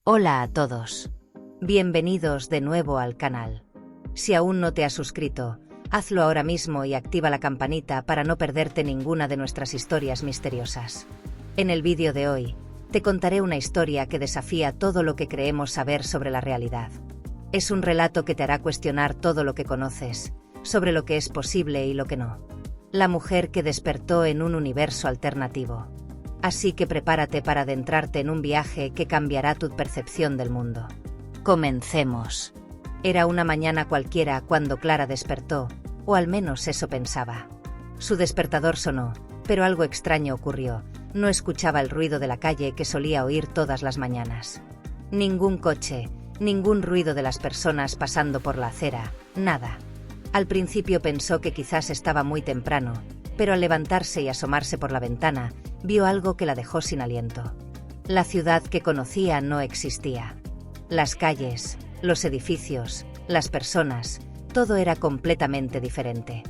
Hola a todos. Bienvenidos de nuevo al canal. Si aún no te has suscrito, hazlo ahora mismo y activa la campanita para no perderte ninguna de nuestras historias misteriosas. En el vídeo de hoy, te contaré una historia que desafía todo lo que creemos saber sobre la realidad. Es un relato que te hará cuestionar todo lo que conoces, sobre lo que es posible y lo que no. La mujer que despertó en un universo alternativo. Así que prepárate para adentrarte en un viaje que cambiará tu percepción del mundo. Comencemos. Era una mañana cualquiera cuando Clara despertó, o al menos eso pensaba. Su despertador sonó, pero algo extraño ocurrió. No escuchaba el ruido de la calle que solía oír todas las mañanas. Ningún coche, ningún ruido de las personas pasando por la acera, nada. Al principio pensó que quizás estaba muy temprano, pero al levantarse y asomarse por la ventana, vio algo que la dejó sin aliento. La ciudad que conocía no existía. Las calles, los edificios, las personas, todo era completamente diferente.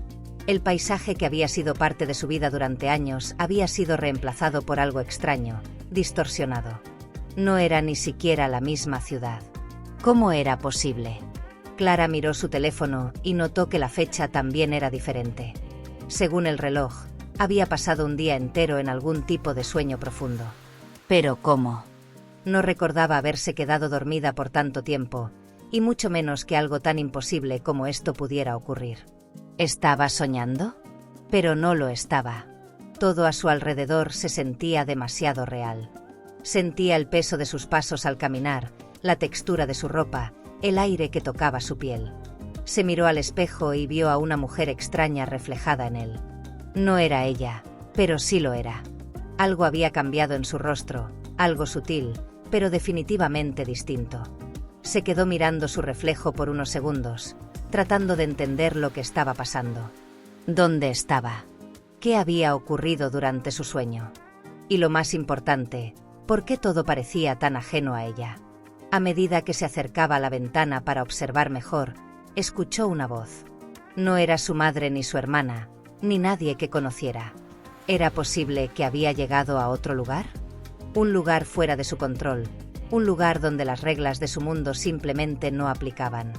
El paisaje que había sido parte de su vida durante años había sido reemplazado por algo extraño, distorsionado. No era ni siquiera la misma ciudad. ¿Cómo era posible? Clara miró su teléfono y notó que la fecha también era diferente. Según el reloj, había pasado un día entero en algún tipo de sueño profundo. ¿Pero cómo? No recordaba haberse quedado dormida por tanto tiempo, y mucho menos que algo tan imposible como esto pudiera ocurrir. ¿Estaba soñando? Pero no lo estaba. Todo a su alrededor se sentía demasiado real. Sentía el peso de sus pasos al caminar, la textura de su ropa, el aire que tocaba su piel. Se miró al espejo y vio a una mujer extraña reflejada en él. No era ella, pero sí lo era. Algo había cambiado en su rostro, algo sutil, pero definitivamente distinto. Se quedó mirando su reflejo por unos segundos, tratando de entender lo que estaba pasando. ¿Dónde estaba? ¿Qué había ocurrido durante su sueño? Y lo más importante, ¿por qué todo parecía tan ajeno a ella? A medida que se acercaba a la ventana para observar mejor, escuchó una voz. No era su madre ni su hermana, ni nadie que conociera. ¿Era posible que había llegado a otro lugar? Un lugar fuera de su control, un lugar donde las reglas de su mundo simplemente no aplicaban.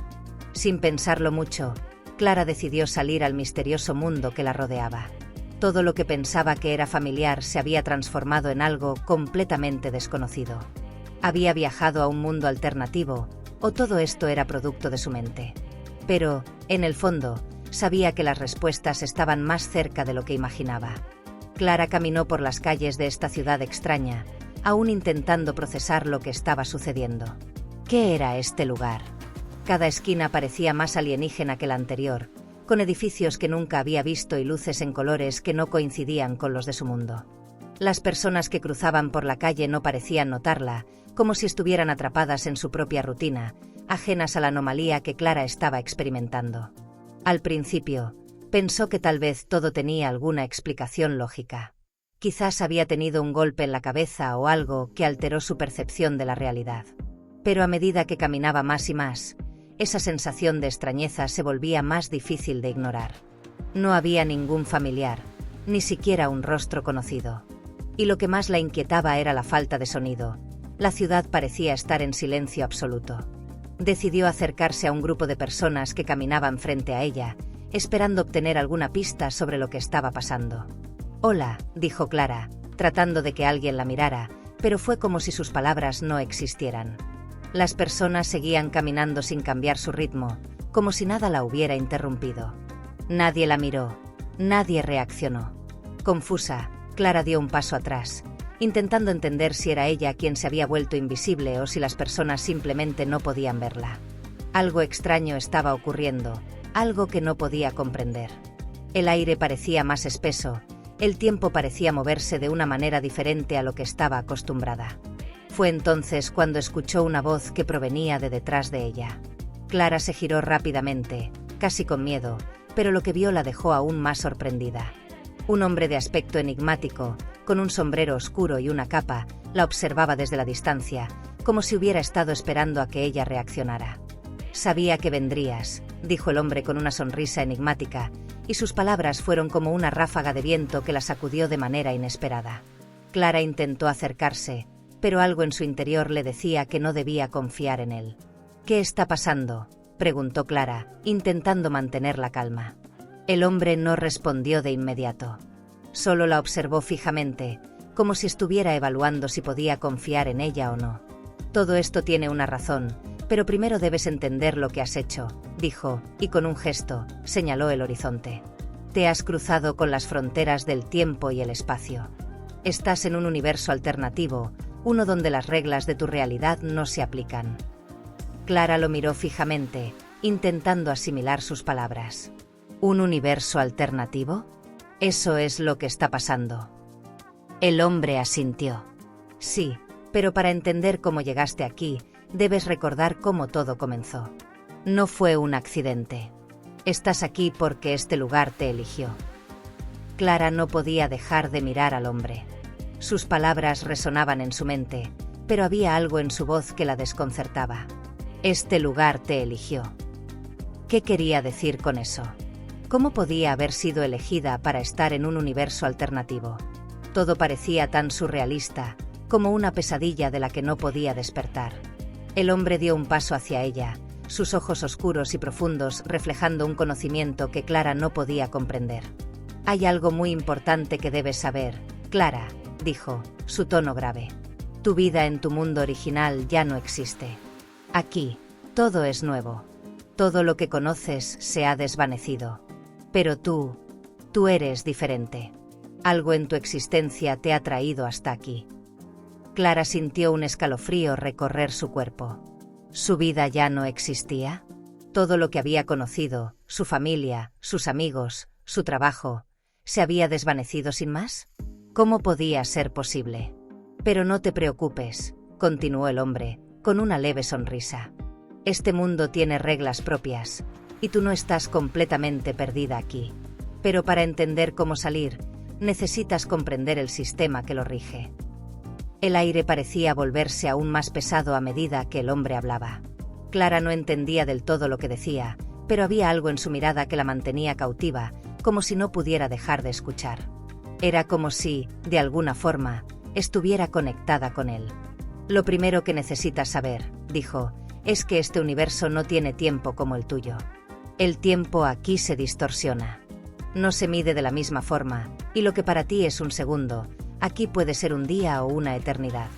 Sin pensarlo mucho, Clara decidió salir al misterioso mundo que la rodeaba. Todo lo que pensaba que era familiar se había transformado en algo completamente desconocido. ¿Había viajado a un mundo alternativo, o todo esto era producto de su mente? Pero, en el fondo, sabía que las respuestas estaban más cerca de lo que imaginaba. Clara caminó por las calles de esta ciudad extraña, aún intentando procesar lo que estaba sucediendo. ¿Qué era este lugar? Cada esquina parecía más alienígena que la anterior, con edificios que nunca había visto y luces en colores que no coincidían con los de su mundo. Las personas que cruzaban por la calle no parecían notarla, como si estuvieran atrapadas en su propia rutina, ajenas a la anomalía que Clara estaba experimentando. Al principio, pensó que tal vez todo tenía alguna explicación lógica. Quizás había tenido un golpe en la cabeza o algo que alteró su percepción de la realidad. Pero a medida que caminaba más y más, esa sensación de extrañeza se volvía más difícil de ignorar. No había ningún familiar, ni siquiera un rostro conocido. Y lo que más la inquietaba era la falta de sonido. La ciudad parecía estar en silencio absoluto. Decidió acercarse a un grupo de personas que caminaban frente a ella, esperando obtener alguna pista sobre lo que estaba pasando. «Hola», dijo Clara, tratando de que alguien la mirara, pero fue como si sus palabras no existieran. Las personas seguían caminando sin cambiar su ritmo, como si nada la hubiera interrumpido. Nadie la miró, nadie reaccionó. Confusa, Clara dio un paso atrás, intentando entender si era ella quien se había vuelto invisible o si las personas simplemente no podían verla. Algo extraño estaba ocurriendo, algo que no podía comprender. El aire parecía más espeso, el tiempo parecía moverse de una manera diferente a lo que estaba acostumbrada. Fue entonces cuando escuchó una voz que provenía de detrás de ella. Clara se giró rápidamente, casi con miedo, pero lo que vio la dejó aún más sorprendida. Un hombre de aspecto enigmático, con un sombrero oscuro y una capa, la observaba desde la distancia, como si hubiera estado esperando a que ella reaccionara. «Sabía que vendrías», dijo el hombre con una sonrisa enigmática, y sus palabras fueron como una ráfaga de viento que la sacudió de manera inesperada. Clara intentó acercarse, pero algo en su interior le decía que no debía confiar en él. ¿Qué está pasando?, preguntó Clara, intentando mantener la calma. El hombre no respondió de inmediato. Solo la observó fijamente, como si estuviera evaluando si podía confiar en ella o no. Todo esto tiene una razón, pero primero debes entender lo que has hecho, dijo, y con un gesto, señaló el horizonte. Te has cruzado con las fronteras del tiempo y el espacio. Estás en un universo alternativo, uno donde las reglas de tu realidad no se aplican. Clara lo miró fijamente, intentando asimilar sus palabras. ¿Un universo alternativo? Eso es lo que está pasando. El hombre asintió. Sí, pero para entender cómo llegaste aquí, debes recordar cómo todo comenzó. No fue un accidente. Estás aquí porque este lugar te eligió. Clara no podía dejar de mirar al hombre. Sus palabras resonaban en su mente, pero había algo en su voz que la desconcertaba. Este lugar te eligió. ¿Qué quería decir con eso? ¿Cómo podía haber sido elegida para estar en un universo alternativo? Todo parecía tan surrealista, como una pesadilla de la que no podía despertar. El hombre dio un paso hacia ella, sus ojos oscuros y profundos reflejando un conocimiento que Clara no podía comprender. Hay algo muy importante que debes saber, Clara, dijo, su tono grave. Tu vida en tu mundo original ya no existe. Aquí, todo es nuevo. Todo lo que conoces se ha desvanecido. Pero tú eres diferente. Algo en tu existencia te ha traído hasta aquí. Clara sintió un escalofrío recorrer su cuerpo. ¿Su vida ya no existía? Todo lo que había conocido, su familia, sus amigos, su trabajo, ¿se había desvanecido sin más? ¿Cómo podía ser posible? Pero no te preocupes, continuó el hombre, con una leve sonrisa. Este mundo tiene reglas propias, y tú no estás completamente perdida aquí. Pero para entender cómo salir, necesitas comprender el sistema que lo rige. El aire parecía volverse aún más pesado a medida que el hombre hablaba. Clara no entendía del todo lo que decía, pero había algo en su mirada que la mantenía cautiva, como si no pudiera dejar de escuchar. Era como si, de alguna forma, estuviera conectada con él. Lo primero que necesitas saber, dijo, es que este universo no tiene tiempo como el tuyo. El tiempo aquí se distorsiona. No se mide de la misma forma, y lo que para ti es un segundo, aquí puede ser un día o una eternidad.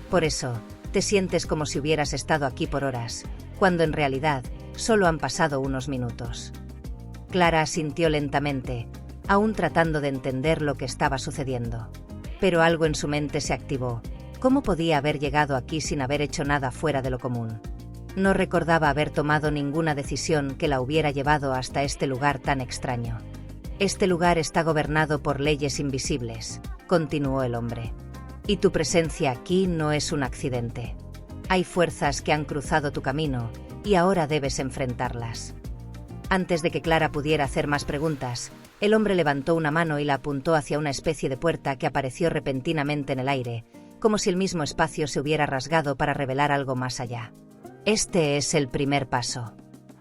Por eso, te sientes como si hubieras estado aquí por horas, cuando en realidad, solo han pasado unos minutos. Clara asintió lentamente, aún tratando de entender lo que estaba sucediendo. Pero algo en su mente se activó. ¿Cómo podía haber llegado aquí sin haber hecho nada fuera de lo común? No recordaba haber tomado ninguna decisión que la hubiera llevado hasta este lugar tan extraño. Este lugar está gobernado por leyes invisibles, continuó el hombre. Y tu presencia aquí no es un accidente. Hay fuerzas que han cruzado tu camino, y ahora debes enfrentarlas. Antes de que Clara pudiera hacer más preguntas, el hombre levantó una mano y la apuntó hacia una especie de puerta que apareció repentinamente en el aire, como si el mismo espacio se hubiera rasgado para revelar algo más allá. Este es el primer paso.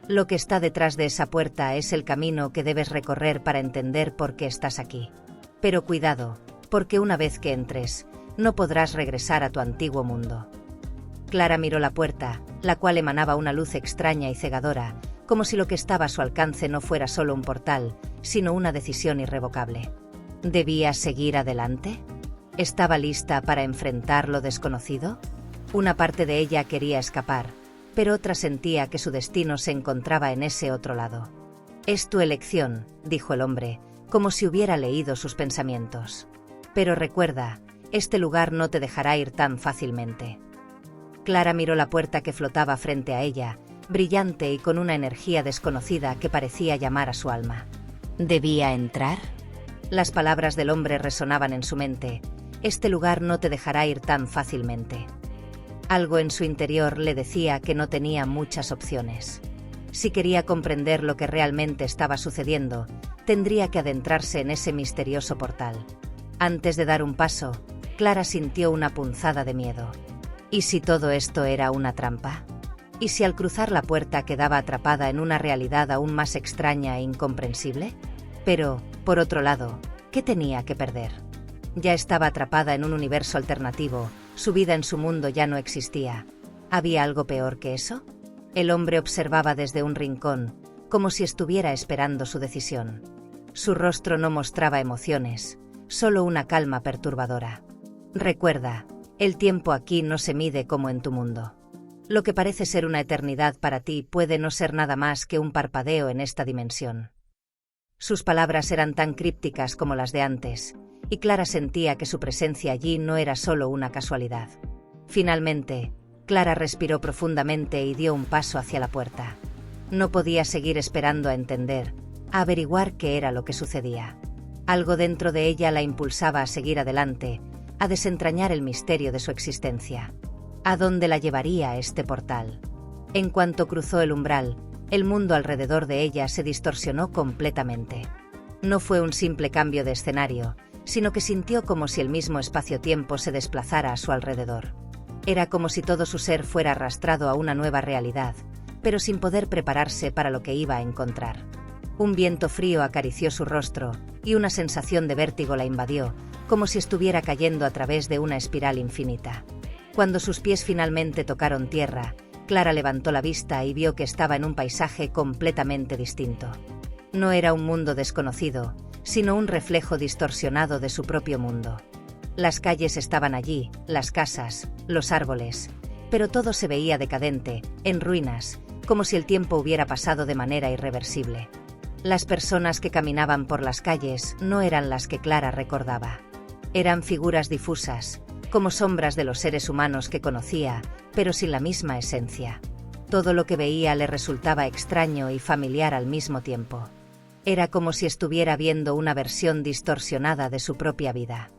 Lo que está detrás de esa puerta es el camino que debes recorrer para entender por qué estás aquí. Pero cuidado, porque una vez que entres, no podrás regresar a tu antiguo mundo. Clara miró la puerta, la cual emanaba una luz extraña y cegadora, como si lo que estaba a su alcance no fuera solo un portal, sino una decisión irrevocable. ¿Debía seguir adelante? ¿Estaba lista para enfrentar lo desconocido? Una parte de ella quería escapar, pero otra sentía que su destino se encontraba en ese otro lado. Es tu elección, dijo el hombre, como si hubiera leído sus pensamientos. Pero recuerda, este lugar no te dejará ir tan fácilmente. Clara miró la puerta que flotaba frente a ella, brillante y con una energía desconocida que parecía llamar a su alma. ¿Debía entrar? Las palabras del hombre resonaban en su mente. Este lugar no te dejará ir tan fácilmente. Algo en su interior le decía que no tenía muchas opciones. Si quería comprender lo que realmente estaba sucediendo, tendría que adentrarse en ese misterioso portal. Antes de dar un paso, Clara sintió una punzada de miedo. ¿Y si todo esto era una trampa? ¿Y si al cruzar la puerta quedaba atrapada en una realidad aún más extraña e incomprensible? Pero, por otro lado, ¿qué tenía que perder? Ya estaba atrapada en un universo alternativo, Su vida en su mundo ya no existía. ¿Había algo peor que eso? El hombre observaba desde un rincón, como si estuviera esperando su decisión. Su rostro no mostraba emociones, solo una calma perturbadora. Recuerda, el tiempo aquí no se mide como en tu mundo. Lo que parece ser una eternidad para ti puede no ser nada más que un parpadeo en esta dimensión. Sus palabras eran tan crípticas como las de antes, y Clara sentía que su presencia allí no era solo una casualidad. Finalmente, Clara respiró profundamente y dio un paso hacia la puerta. No podía seguir esperando a entender, a averiguar qué era lo que sucedía. Algo dentro de ella la impulsaba a seguir adelante, a desentrañar el misterio de su existencia. ¿A dónde la llevaría este portal? En cuanto cruzó el umbral, el mundo alrededor de ella se distorsionó completamente. No fue un simple cambio de escenario, sino que sintió como si el mismo espacio-tiempo se desplazara a su alrededor. Era como si todo su ser fuera arrastrado a una nueva realidad, pero sin poder prepararse para lo que iba a encontrar. Un viento frío acarició su rostro, y una sensación de vértigo la invadió, como si estuviera cayendo a través de una espiral infinita. Cuando sus pies finalmente tocaron tierra, Clara levantó la vista y vio que estaba en un paisaje completamente distinto. No era un mundo desconocido, sino un reflejo distorsionado de su propio mundo. Las calles estaban allí, las casas, los árboles, pero todo se veía decadente, en ruinas, como si el tiempo hubiera pasado de manera irreversible. Las personas que caminaban por las calles no eran las que Clara recordaba. Eran figuras difusas, como sombras de los seres humanos que conocía, pero sin la misma esencia. Todo lo que veía le resultaba extraño y familiar al mismo tiempo. Era como si estuviera viendo una versión distorsionada de su propia vida.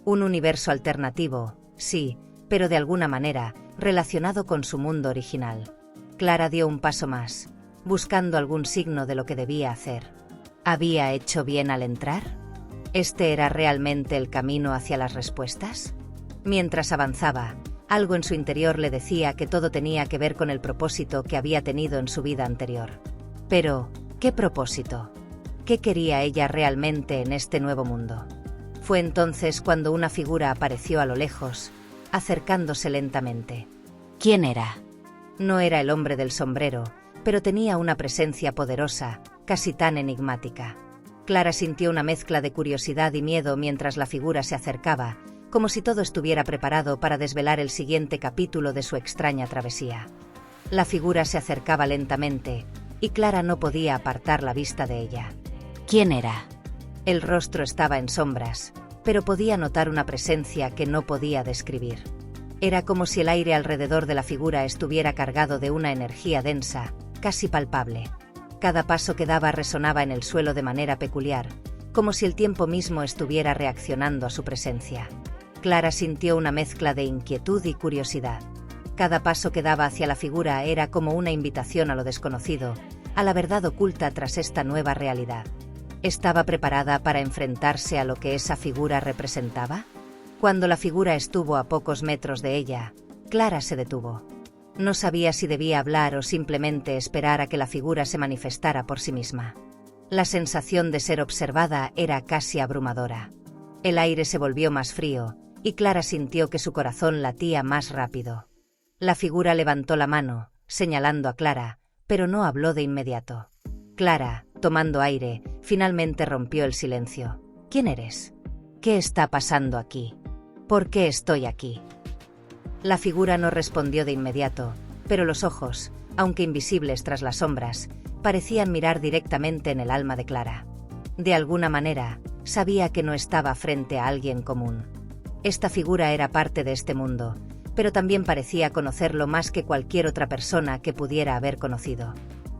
Un universo alternativo, sí, pero de alguna manera, relacionado con su mundo original. Clara dio un paso más, buscando algún signo de lo que debía hacer. ¿Había hecho bien al entrar? ¿Este era realmente el camino hacia las respuestas? Mientras avanzaba, algo en su interior le decía que todo tenía que ver con el propósito que había tenido en su vida anterior. Pero, ¿qué propósito? ¿Qué quería ella realmente en este nuevo mundo? Fue entonces cuando una figura apareció a lo lejos, acercándose lentamente. ¿Quién era? No era el hombre del sombrero, pero tenía una presencia poderosa, casi tan enigmática. Clara sintió una mezcla de curiosidad y miedo mientras la figura se acercaba, como si todo estuviera preparado para desvelar el siguiente capítulo de su extraña travesía. La figura se acercaba lentamente, y Clara no podía apartar la vista de ella. ¿Quién era? El rostro estaba en sombras, pero podía notar una presencia que no podía describir. Era como si el aire alrededor de la figura estuviera cargado de una energía densa, casi palpable. Cada paso que daba resonaba en el suelo de manera peculiar, como si el tiempo mismo estuviera reaccionando a su presencia. Clara sintió una mezcla de inquietud y curiosidad. Cada paso que daba hacia la figura era como una invitación a lo desconocido, a la verdad oculta tras esta nueva realidad. ¿Estaba preparada para enfrentarse a lo que esa figura representaba? Cuando la figura estuvo a pocos metros de ella, Clara se detuvo. No sabía si debía hablar o simplemente esperar a que la figura se manifestara por sí misma. La sensación de ser observada era casi abrumadora. El aire se volvió más frío, y Clara sintió que su corazón latía más rápido. La figura levantó la mano, señalando a Clara, pero no habló de inmediato. Clara, tomando aire, finalmente rompió el silencio. ¿Quién eres? ¿Qué está pasando aquí? ¿Por qué estoy aquí? La figura no respondió de inmediato, pero los ojos, aunque invisibles tras las sombras, parecían mirar directamente en el alma de Clara. De alguna manera, sabía que no estaba frente a alguien común. Esta figura era parte de este mundo, pero también parecía conocerlo más que cualquier otra persona que pudiera haber conocido.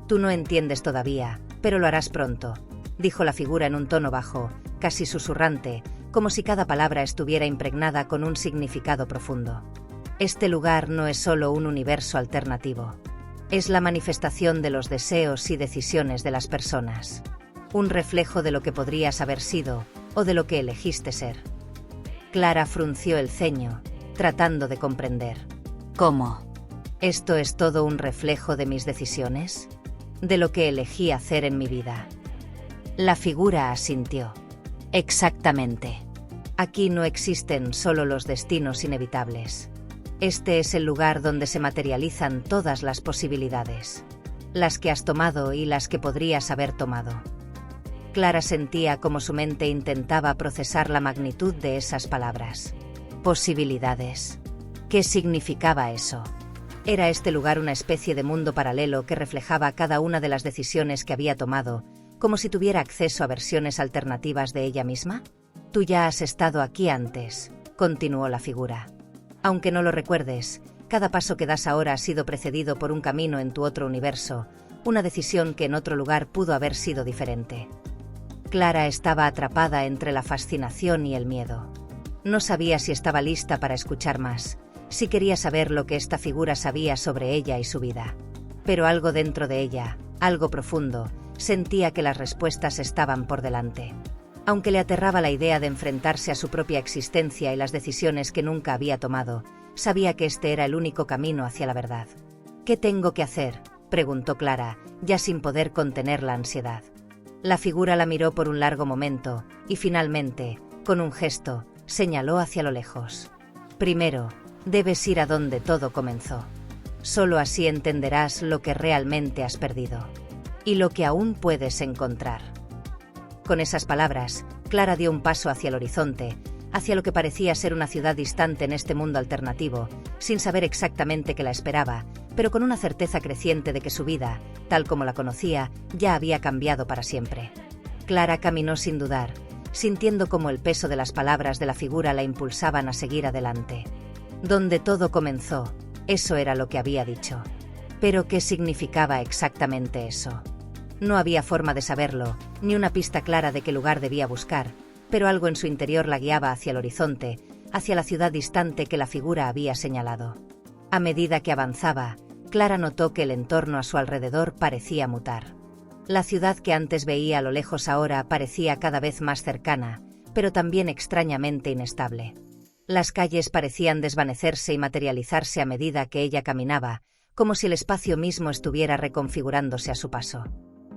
«Tú no entiendes todavía, pero lo harás pronto», dijo la figura en un tono bajo, casi susurrante, como si cada palabra estuviera impregnada con un significado profundo. Este lugar no es solo un universo alternativo. Es la manifestación de los deseos y decisiones de las personas. Un reflejo de lo que podrías haber sido, o de lo que elegiste ser. Clara frunció el ceño, tratando de comprender. ¿Cómo? ¿Esto es todo un reflejo de mis decisiones? ¿De lo que elegí hacer en mi vida? La figura asintió. Exactamente. Aquí no existen solo los destinos inevitables. Este es el lugar donde se materializan todas las posibilidades. Las que has tomado y las que podrías haber tomado. Clara sentía como su mente intentaba procesar la magnitud de esas palabras. Posibilidades. ¿Qué significaba eso? ¿Era este lugar una especie de mundo paralelo que reflejaba cada una de las decisiones que había tomado, como si tuviera acceso a versiones alternativas de ella misma? Tú ya has estado aquí antes, continuó la figura. Aunque no lo recuerdes, cada paso que das ahora ha sido precedido por un camino en tu otro universo, una decisión que en otro lugar pudo haber sido diferente. Clara estaba atrapada entre la fascinación y el miedo. No sabía si estaba lista para escuchar más, si quería saber lo que esta figura sabía sobre ella y su vida. Pero algo dentro de ella, algo profundo, sentía que las respuestas estaban por delante. Aunque le aterraba la idea de enfrentarse a su propia existencia y las decisiones que nunca había tomado, sabía que este era el único camino hacia la verdad. ¿Qué tengo que hacer?, preguntó Clara, ya sin poder contener la ansiedad. La figura la miró por un largo momento, y finalmente, con un gesto, señaló hacia lo lejos. Primero, debes ir a donde todo comenzó. Solo así entenderás lo que realmente has perdido. Y lo que aún puedes encontrar. Con esas palabras, Clara dio un paso hacia el horizonte, hacia lo que parecía ser una ciudad distante en este mundo alternativo, sin saber exactamente qué la esperaba, pero con una certeza creciente de que su vida, tal como la conocía, ya había cambiado para siempre. Clara caminó sin dudar, sintiendo cómo el peso de las palabras de la figura la impulsaban a seguir adelante. Donde todo comenzó, eso era lo que había dicho. Pero ¿qué significaba exactamente eso? No había forma de saberlo, ni una pista clara de qué lugar debía buscar, pero algo en su interior la guiaba hacia el horizonte, hacia la ciudad distante que la figura había señalado. A medida que avanzaba, Clara notó que el entorno a su alrededor parecía mutar. La ciudad que antes veía a lo lejos ahora parecía cada vez más cercana, pero también extrañamente inestable. Las calles parecían desvanecerse y materializarse a medida que ella caminaba, como si el espacio mismo estuviera reconfigurándose a su paso.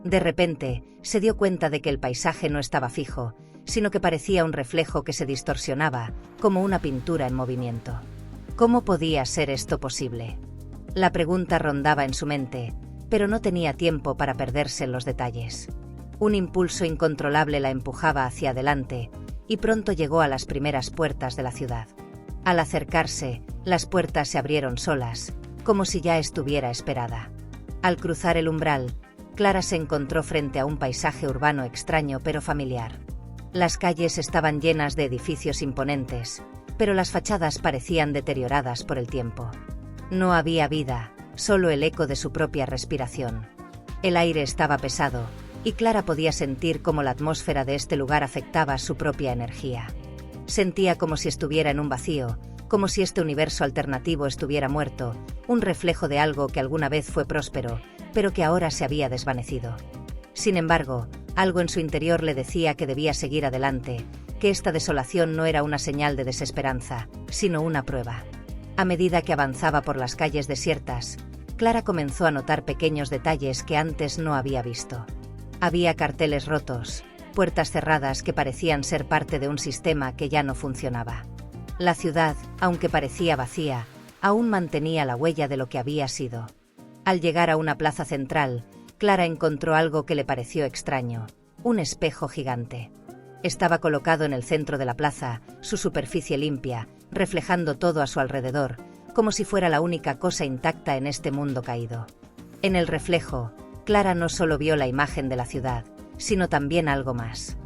De repente, se dio cuenta de que el paisaje no estaba fijo, sino que parecía un reflejo que se distorsionaba, como una pintura en movimiento. ¿Cómo podía ser esto posible? La pregunta rondaba en su mente, pero no tenía tiempo para perderse en los detalles. Un impulso incontrolable la empujaba hacia adelante, y pronto llegó a las primeras puertas de la ciudad. Al acercarse, las puertas se abrieron solas, como si ya estuviera esperada. Al cruzar el umbral, Clara se encontró frente a un paisaje urbano extraño pero familiar. Las calles estaban llenas de edificios imponentes, pero las fachadas parecían deterioradas por el tiempo. No había vida, solo el eco de su propia respiración. El aire estaba pesado, y Clara podía sentir cómo la atmósfera de este lugar afectaba su propia energía. Sentía como si estuviera en un vacío, como si este universo alternativo estuviera muerto, un reflejo de algo que alguna vez fue próspero, pero que ahora se había desvanecido. Sin embargo, algo en su interior le decía que debía seguir adelante, que esta desolación no era una señal de desesperanza, sino una prueba. A medida que avanzaba por las calles desiertas, Clara comenzó a notar pequeños detalles que antes no había visto. Había carteles rotos, puertas cerradas que parecían ser parte de un sistema que ya no funcionaba. La ciudad, aunque parecía vacía, aún mantenía la huella de lo que había sido. Al llegar a una plaza central, Clara encontró algo que le pareció extraño, un espejo gigante. Estaba colocado en el centro de la plaza, su superficie limpia, reflejando todo a su alrededor, como si fuera la única cosa intacta en este mundo caído. En el reflejo, Clara no solo vio la imagen de la ciudad, sino también algo más.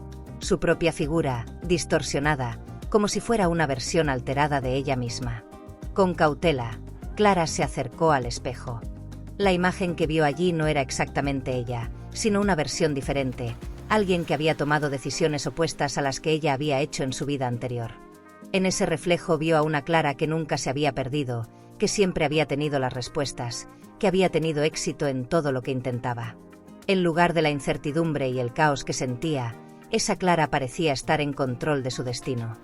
Su propia figura, distorsionada, como si fuera una versión alterada de ella misma. Con cautela, Clara se acercó al espejo. La imagen que vio allí no era exactamente ella, sino una versión diferente, alguien que había tomado decisiones opuestas a las que ella había hecho en su vida anterior. En ese reflejo vio a una Clara que nunca se había perdido, que siempre había tenido las respuestas, que había tenido éxito en todo lo que intentaba. En lugar de la incertidumbre y el caos que sentía, esa Clara parecía estar en control de su destino.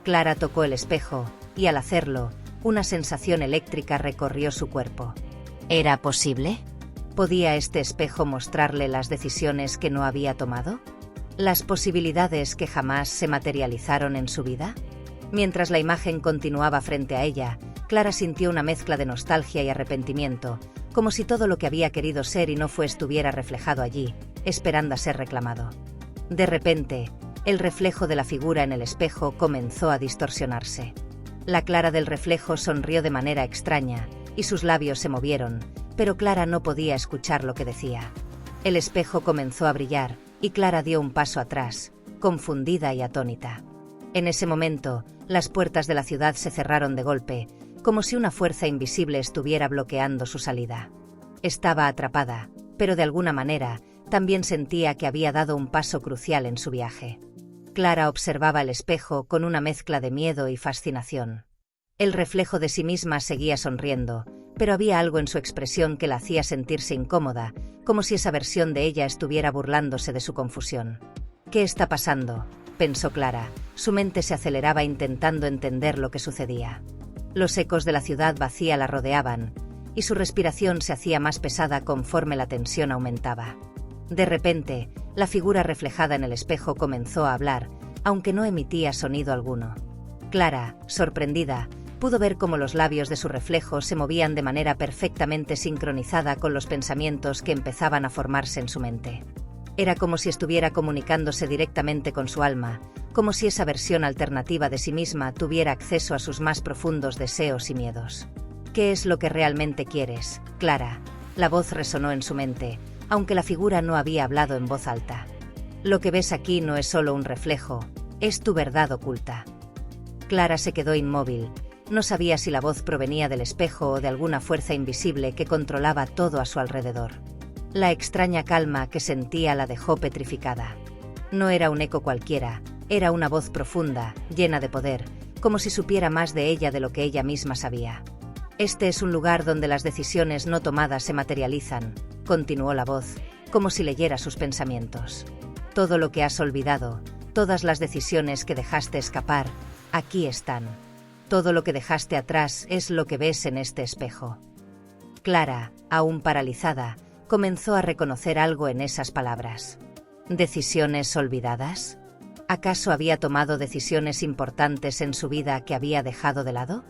Clara tocó el espejo, y al hacerlo, una sensación eléctrica recorrió su cuerpo. ¿Era posible? ¿Podía este espejo mostrarle las decisiones que no había tomado? ¿Las posibilidades que jamás se materializaron en su vida? Mientras la imagen continuaba frente a ella, Clara sintió una mezcla de nostalgia y arrepentimiento, como si todo lo que había querido ser y no fue estuviera reflejado allí, esperando a ser reclamado. De repente, el reflejo de la figura en el espejo comenzó a distorsionarse. La Clara del reflejo sonrió de manera extraña, y sus labios se movieron, pero Clara no podía escuchar lo que decía. El espejo comenzó a brillar, y Clara dio un paso atrás, confundida y atónita. En ese momento, las puertas de la ciudad se cerraron de golpe, como si una fuerza invisible estuviera bloqueando su salida. Estaba atrapada, pero de alguna manera, también sentía que había dado un paso crucial en su viaje. Clara observaba el espejo con una mezcla de miedo y fascinación. El reflejo de sí misma seguía sonriendo, pero había algo en su expresión que la hacía sentirse incómoda, como si esa versión de ella estuviera burlándose de su confusión. ¿Qué está pasando?, pensó Clara. Su mente se aceleraba intentando entender lo que sucedía. Los ecos de la ciudad vacía la rodeaban, y su respiración se hacía más pesada conforme la tensión aumentaba. De repente, la figura reflejada en el espejo comenzó a hablar, aunque no emitía sonido alguno. Clara, sorprendida, pudo ver cómo los labios de su reflejo se movían de manera perfectamente sincronizada con los pensamientos que empezaban a formarse en su mente. Era como si estuviera comunicándose directamente con su alma, como si esa versión alternativa de sí misma tuviera acceso a sus más profundos deseos y miedos. ¿Qué es lo que realmente quieres, Clara? La voz resonó en su mente, aunque la figura no había hablado en voz alta. Lo que ves aquí no es solo un reflejo, es tu verdad oculta. Clara se quedó inmóvil, no sabía si la voz provenía del espejo o de alguna fuerza invisible que controlaba todo a su alrededor. La extraña calma que sentía la dejó petrificada. No era un eco cualquiera, era una voz profunda, llena de poder, como si supiera más de ella de lo que ella misma sabía. Este es un lugar donde las decisiones no tomadas se materializan, continuó la voz, como si leyera sus pensamientos. Todo lo que has olvidado, todas las decisiones que dejaste escapar, aquí están. Todo lo que dejaste atrás es lo que ves en este espejo. Clara, aún paralizada, comenzó a reconocer algo en esas palabras. ¿Decisiones olvidadas? ¿Acaso había tomado decisiones importantes en su vida que había dejado de lado?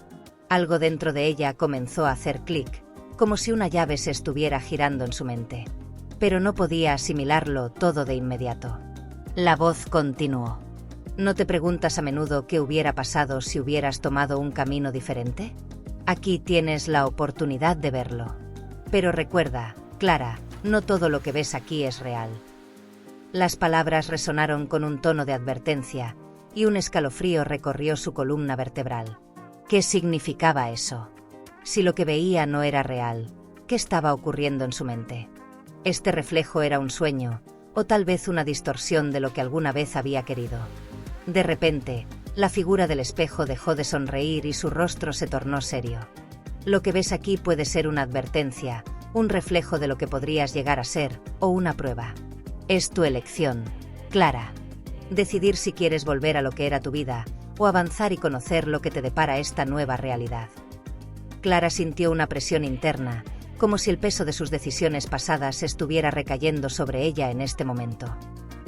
Algo dentro de ella comenzó a hacer clic, como si una llave se estuviera girando en su mente. Pero no podía asimilarlo todo de inmediato. La voz continuó. ¿No te preguntas a menudo qué hubiera pasado si hubieras tomado un camino diferente? Aquí tienes la oportunidad de verlo. Pero recuerda, Clara, no todo lo que ves aquí es real. Las palabras resonaron con un tono de advertencia, y un escalofrío recorrió su columna vertebral. ¿Qué significaba eso? Si lo que veía no era real, ¿qué estaba ocurriendo en su mente? Este reflejo era un sueño, o tal vez una distorsión de lo que alguna vez había querido. De repente, la figura del espejo dejó de sonreír y su rostro se tornó serio. Lo que ves aquí puede ser una advertencia, un reflejo de lo que podrías llegar a ser, o una prueba. Es tu elección, Clara. Decidir si quieres volver a lo que era tu vida, o avanzar y conocer lo que te depara esta nueva realidad. Clara sintió una presión interna, como si el peso de sus decisiones pasadas estuviera recayendo sobre ella en este momento.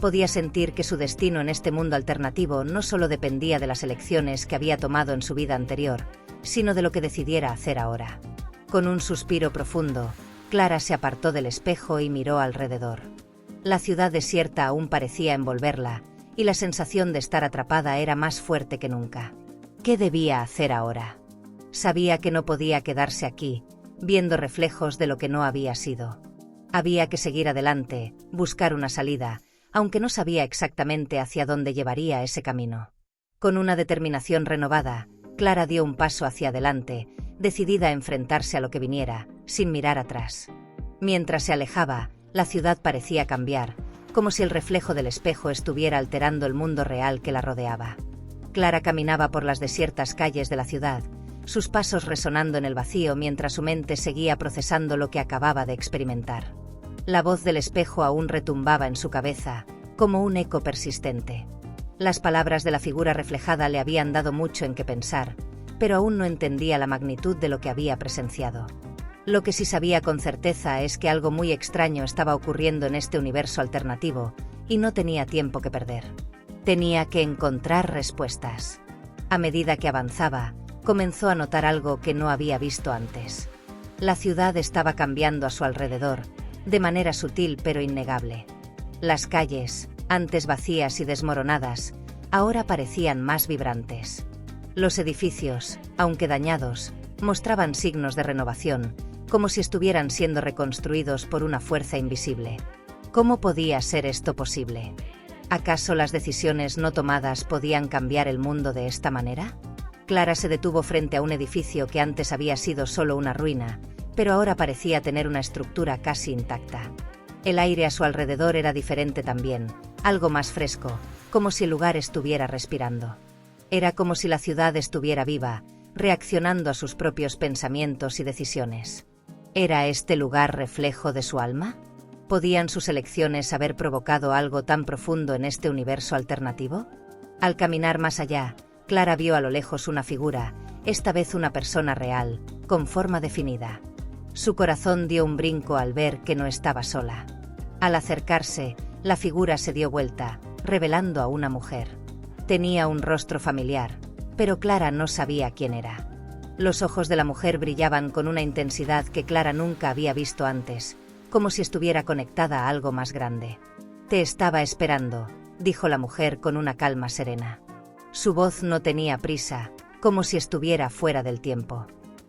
Podía sentir que su destino en este mundo alternativo no solo dependía de las elecciones que había tomado en su vida anterior, sino de lo que decidiera hacer ahora. Con un suspiro profundo, Clara se apartó del espejo y miró alrededor. La ciudad desierta aún parecía envolverla, y la sensación de estar atrapada era más fuerte que nunca. ¿Qué debía hacer ahora? Sabía que no podía quedarse aquí, viendo reflejos de lo que no había sido. Había que seguir adelante, buscar una salida, aunque no sabía exactamente hacia dónde llevaría ese camino. Con una determinación renovada, Clara dio un paso hacia adelante, decidida a enfrentarse a lo que viniera, sin mirar atrás. Mientras se alejaba, la ciudad parecía cambiar, como si el reflejo del espejo estuviera alterando el mundo real que la rodeaba. Clara caminaba por las desiertas calles de la ciudad, sus pasos resonando en el vacío mientras su mente seguía procesando lo que acababa de experimentar. La voz del espejo aún retumbaba en su cabeza, como un eco persistente. Las palabras de la figura reflejada le habían dado mucho en qué pensar, pero aún no entendía la magnitud de lo que había presenciado. Lo que sí sabía con certeza es que algo muy extraño estaba ocurriendo en este universo alternativo, y no tenía tiempo que perder. Tenía que encontrar respuestas. A medida que avanzaba, comenzó a notar algo que no había visto antes. La ciudad estaba cambiando a su alrededor, de manera sutil pero innegable. Las calles, antes vacías y desmoronadas, ahora parecían más vibrantes. Los edificios, aunque dañados, mostraban signos de renovación, como si estuvieran siendo reconstruidos por una fuerza invisible. ¿Cómo podía ser esto posible? ¿Acaso las decisiones no tomadas podían cambiar el mundo de esta manera? Clara se detuvo frente a un edificio que antes había sido solo una ruina, pero ahora parecía tener una estructura casi intacta. El aire a su alrededor era diferente también, algo más fresco, como si el lugar estuviera respirando. Era como si la ciudad estuviera viva, reaccionando a sus propios pensamientos y decisiones. ¿Era este lugar reflejo de su alma? ¿Podían sus elecciones haber provocado algo tan profundo en este universo alternativo? Al caminar más allá, Clara vio a lo lejos una figura, esta vez una persona real, con forma definida. Su corazón dio un brinco al ver que no estaba sola. Al acercarse, la figura se dio vuelta, revelando a una mujer. Tenía un rostro familiar, pero Clara no sabía quién era. Los ojos de la mujer brillaban con una intensidad que Clara nunca había visto antes, como si estuviera conectada a algo más grande. «Te estaba esperando», dijo la mujer con una calma serena. Su voz no tenía prisa, como si estuviera fuera del tiempo.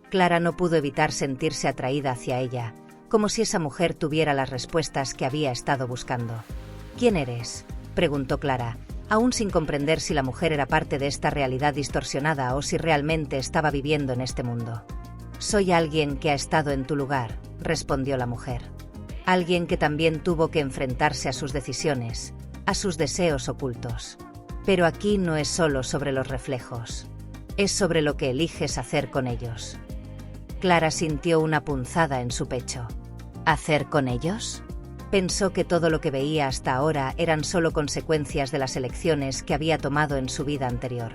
Clara no pudo evitar sentirse atraída hacia ella, como si esa mujer tuviera las respuestas que había estado buscando. «¿Quién eres?», preguntó Clara, aún sin comprender si la mujer era parte de esta realidad distorsionada o si realmente estaba viviendo en este mundo. «Soy alguien que ha estado en tu lugar», respondió la mujer. Alguien que también tuvo que enfrentarse a sus decisiones, a sus deseos ocultos. Pero aquí no es solo sobre los reflejos. Es sobre lo que eliges hacer con ellos. Clara sintió una punzada en su pecho. ¿Hacer con ellos? Pensó que todo lo que veía hasta ahora eran solo consecuencias de las elecciones que había tomado en su vida anterior.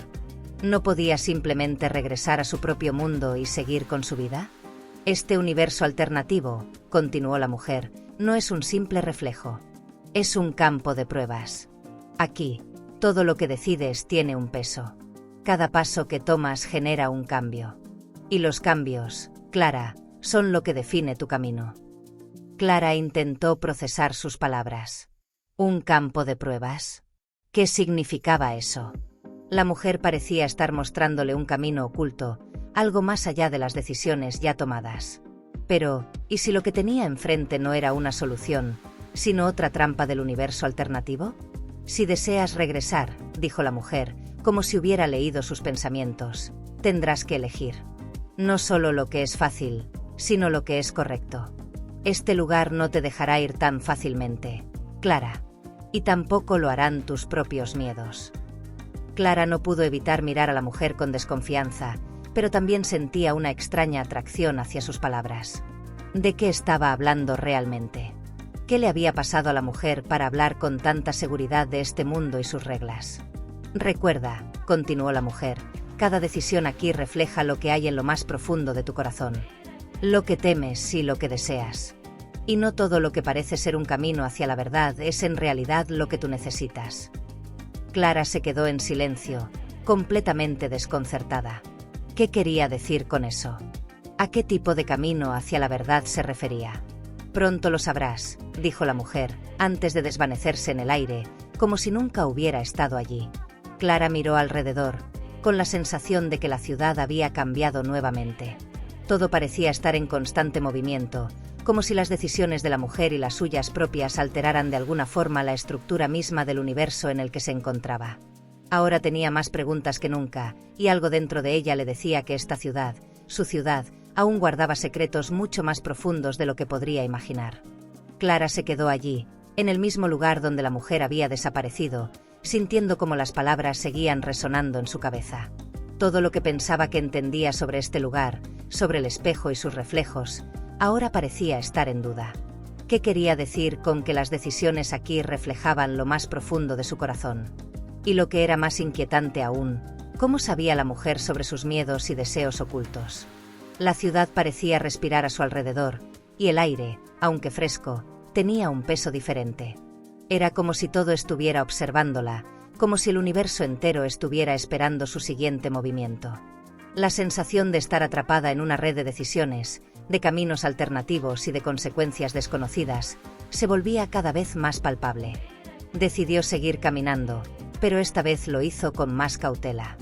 ¿No podía simplemente regresar a su propio mundo y seguir con su vida? Este universo alternativo, continuó la mujer, no es un simple reflejo. Es un campo de pruebas. Aquí, todo lo que decides tiene un peso. Cada paso que tomas genera un cambio. Y los cambios, Clara, son lo que define tu camino. Clara intentó procesar sus palabras. ¿Un campo de pruebas? ¿Qué significaba eso? La mujer parecía estar mostrándole un camino oculto, algo más allá de las decisiones ya tomadas. Pero, ¿y si lo que tenía enfrente no era una solución, sino otra trampa del universo alternativo? Si deseas regresar, dijo la mujer, como si hubiera leído sus pensamientos, tendrás que elegir. No solo lo que es fácil, sino lo que es correcto. Este lugar no te dejará ir tan fácilmente, Clara. Y tampoco lo harán tus propios miedos. Clara no pudo evitar mirar a la mujer con desconfianza, pero también sentía una extraña atracción hacia sus palabras. ¿De qué estaba hablando realmente? ¿Qué le había pasado a la mujer para hablar con tanta seguridad de este mundo y sus reglas? Recuerda, continuó la mujer, cada decisión aquí refleja lo que hay en lo más profundo de tu corazón. Lo que temes y lo que deseas. Y no todo lo que parece ser un camino hacia la verdad es en realidad lo que tú necesitas. Clara se quedó en silencio, completamente desconcertada. ¿Qué quería decir con eso? ¿A qué tipo de camino hacia la verdad se refería? Pronto lo sabrás, dijo la mujer, antes de desvanecerse en el aire, como si nunca hubiera estado allí. Clara miró alrededor, con la sensación de que la ciudad había cambiado nuevamente. Todo parecía estar en constante movimiento, como si las decisiones de la mujer y las suyas propias alteraran de alguna forma la estructura misma del universo en el que se encontraba. Ahora tenía más preguntas que nunca, y algo dentro de ella le decía que esta ciudad, su ciudad, aún guardaba secretos mucho más profundos de lo que podría imaginar. Clara se quedó allí, en el mismo lugar donde la mujer había desaparecido, sintiendo como las palabras seguían resonando en su cabeza. Todo lo que pensaba que entendía sobre este lugar, sobre el espejo y sus reflejos, ahora parecía estar en duda. ¿Qué quería decir con que las decisiones aquí reflejaban lo más profundo de su corazón? Y lo que era más inquietante aún, ¿cómo sabía la mujer sobre sus miedos y deseos ocultos? La ciudad parecía respirar a su alrededor, y el aire, aunque fresco, tenía un peso diferente. Era como si todo estuviera observándola, como si el universo entero estuviera esperando su siguiente movimiento. La sensación de estar atrapada en una red de decisiones, de caminos alternativos y de consecuencias desconocidas, se volvía cada vez más palpable. Decidió seguir caminando, pero esta vez lo hizo con más cautela.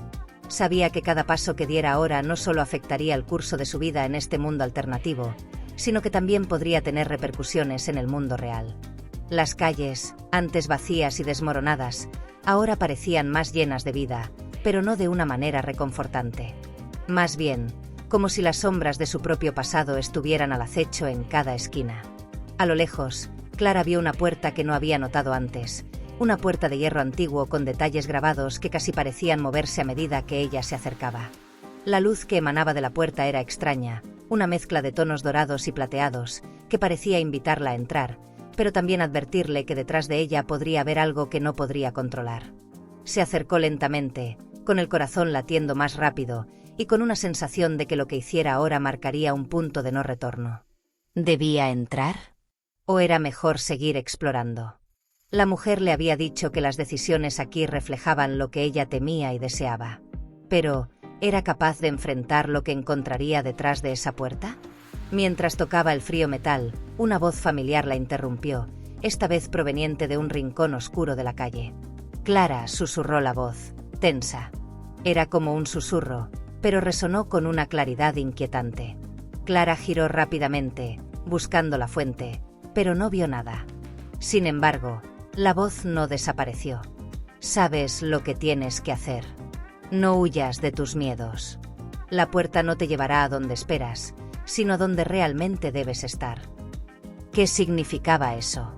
Sabía que cada paso que diera ahora no solo afectaría el curso de su vida en este mundo alternativo, sino que también podría tener repercusiones en el mundo real. Las calles, antes vacías y desmoronadas, ahora parecían más llenas de vida, pero no de una manera reconfortante. Más bien, como si las sombras de su propio pasado estuvieran al acecho en cada esquina. A lo lejos, Clara vio una puerta que no había notado antes, una puerta de hierro antiguo con detalles grabados que casi parecían moverse a medida que ella se acercaba. La luz que emanaba de la puerta era extraña, una mezcla de tonos dorados y plateados, que parecía invitarla a entrar, pero también advertirle que detrás de ella podría haber algo que no podría controlar. Se acercó lentamente, con el corazón latiendo más rápido, y con una sensación de que lo que hiciera ahora marcaría un punto de no retorno. ¿Debía entrar? ¿O era mejor seguir explorando? La mujer le había dicho que las decisiones aquí reflejaban lo que ella temía y deseaba. Pero, ¿era capaz de enfrentar lo que encontraría detrás de esa puerta? Mientras tocaba el frío metal, una voz familiar la interrumpió, esta vez proveniente de un rincón oscuro de la calle. Clara, susurró la voz, tensa. Era como un susurro, pero resonó con una claridad inquietante. Clara giró rápidamente, buscando la fuente, pero no vio nada. Sin embargo, la voz no desapareció. Sabes lo que tienes que hacer. No huyas de tus miedos. La puerta no te llevará a donde esperas, sino a donde realmente debes estar. ¿Qué significaba eso?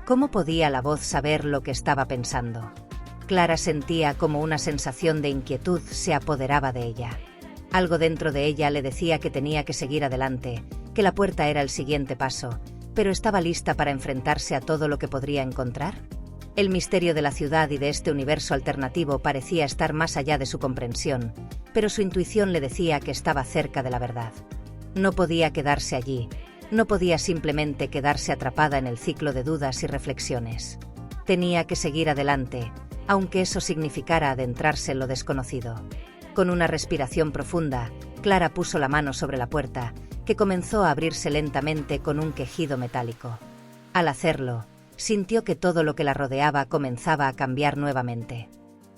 ¿Cómo podía la voz saber lo que estaba pensando? Clara sentía como una sensación de inquietud se apoderaba de ella. Algo dentro de ella le decía que tenía que seguir adelante, que la puerta era el siguiente paso, pero ¿estaba lista para enfrentarse a todo lo que podría encontrar? El misterio de la ciudad y de este universo alternativo parecía estar más allá de su comprensión, pero su intuición le decía que estaba cerca de la verdad. No podía quedarse allí, no podía simplemente quedarse atrapada en el ciclo de dudas y reflexiones. Tenía que seguir adelante, aunque eso significara adentrarse en lo desconocido. Con una respiración profunda, Clara puso la mano sobre la puerta, que comenzó a abrirse lentamente con un quejido metálico. Al hacerlo, sintió que todo lo que la rodeaba comenzaba a cambiar nuevamente.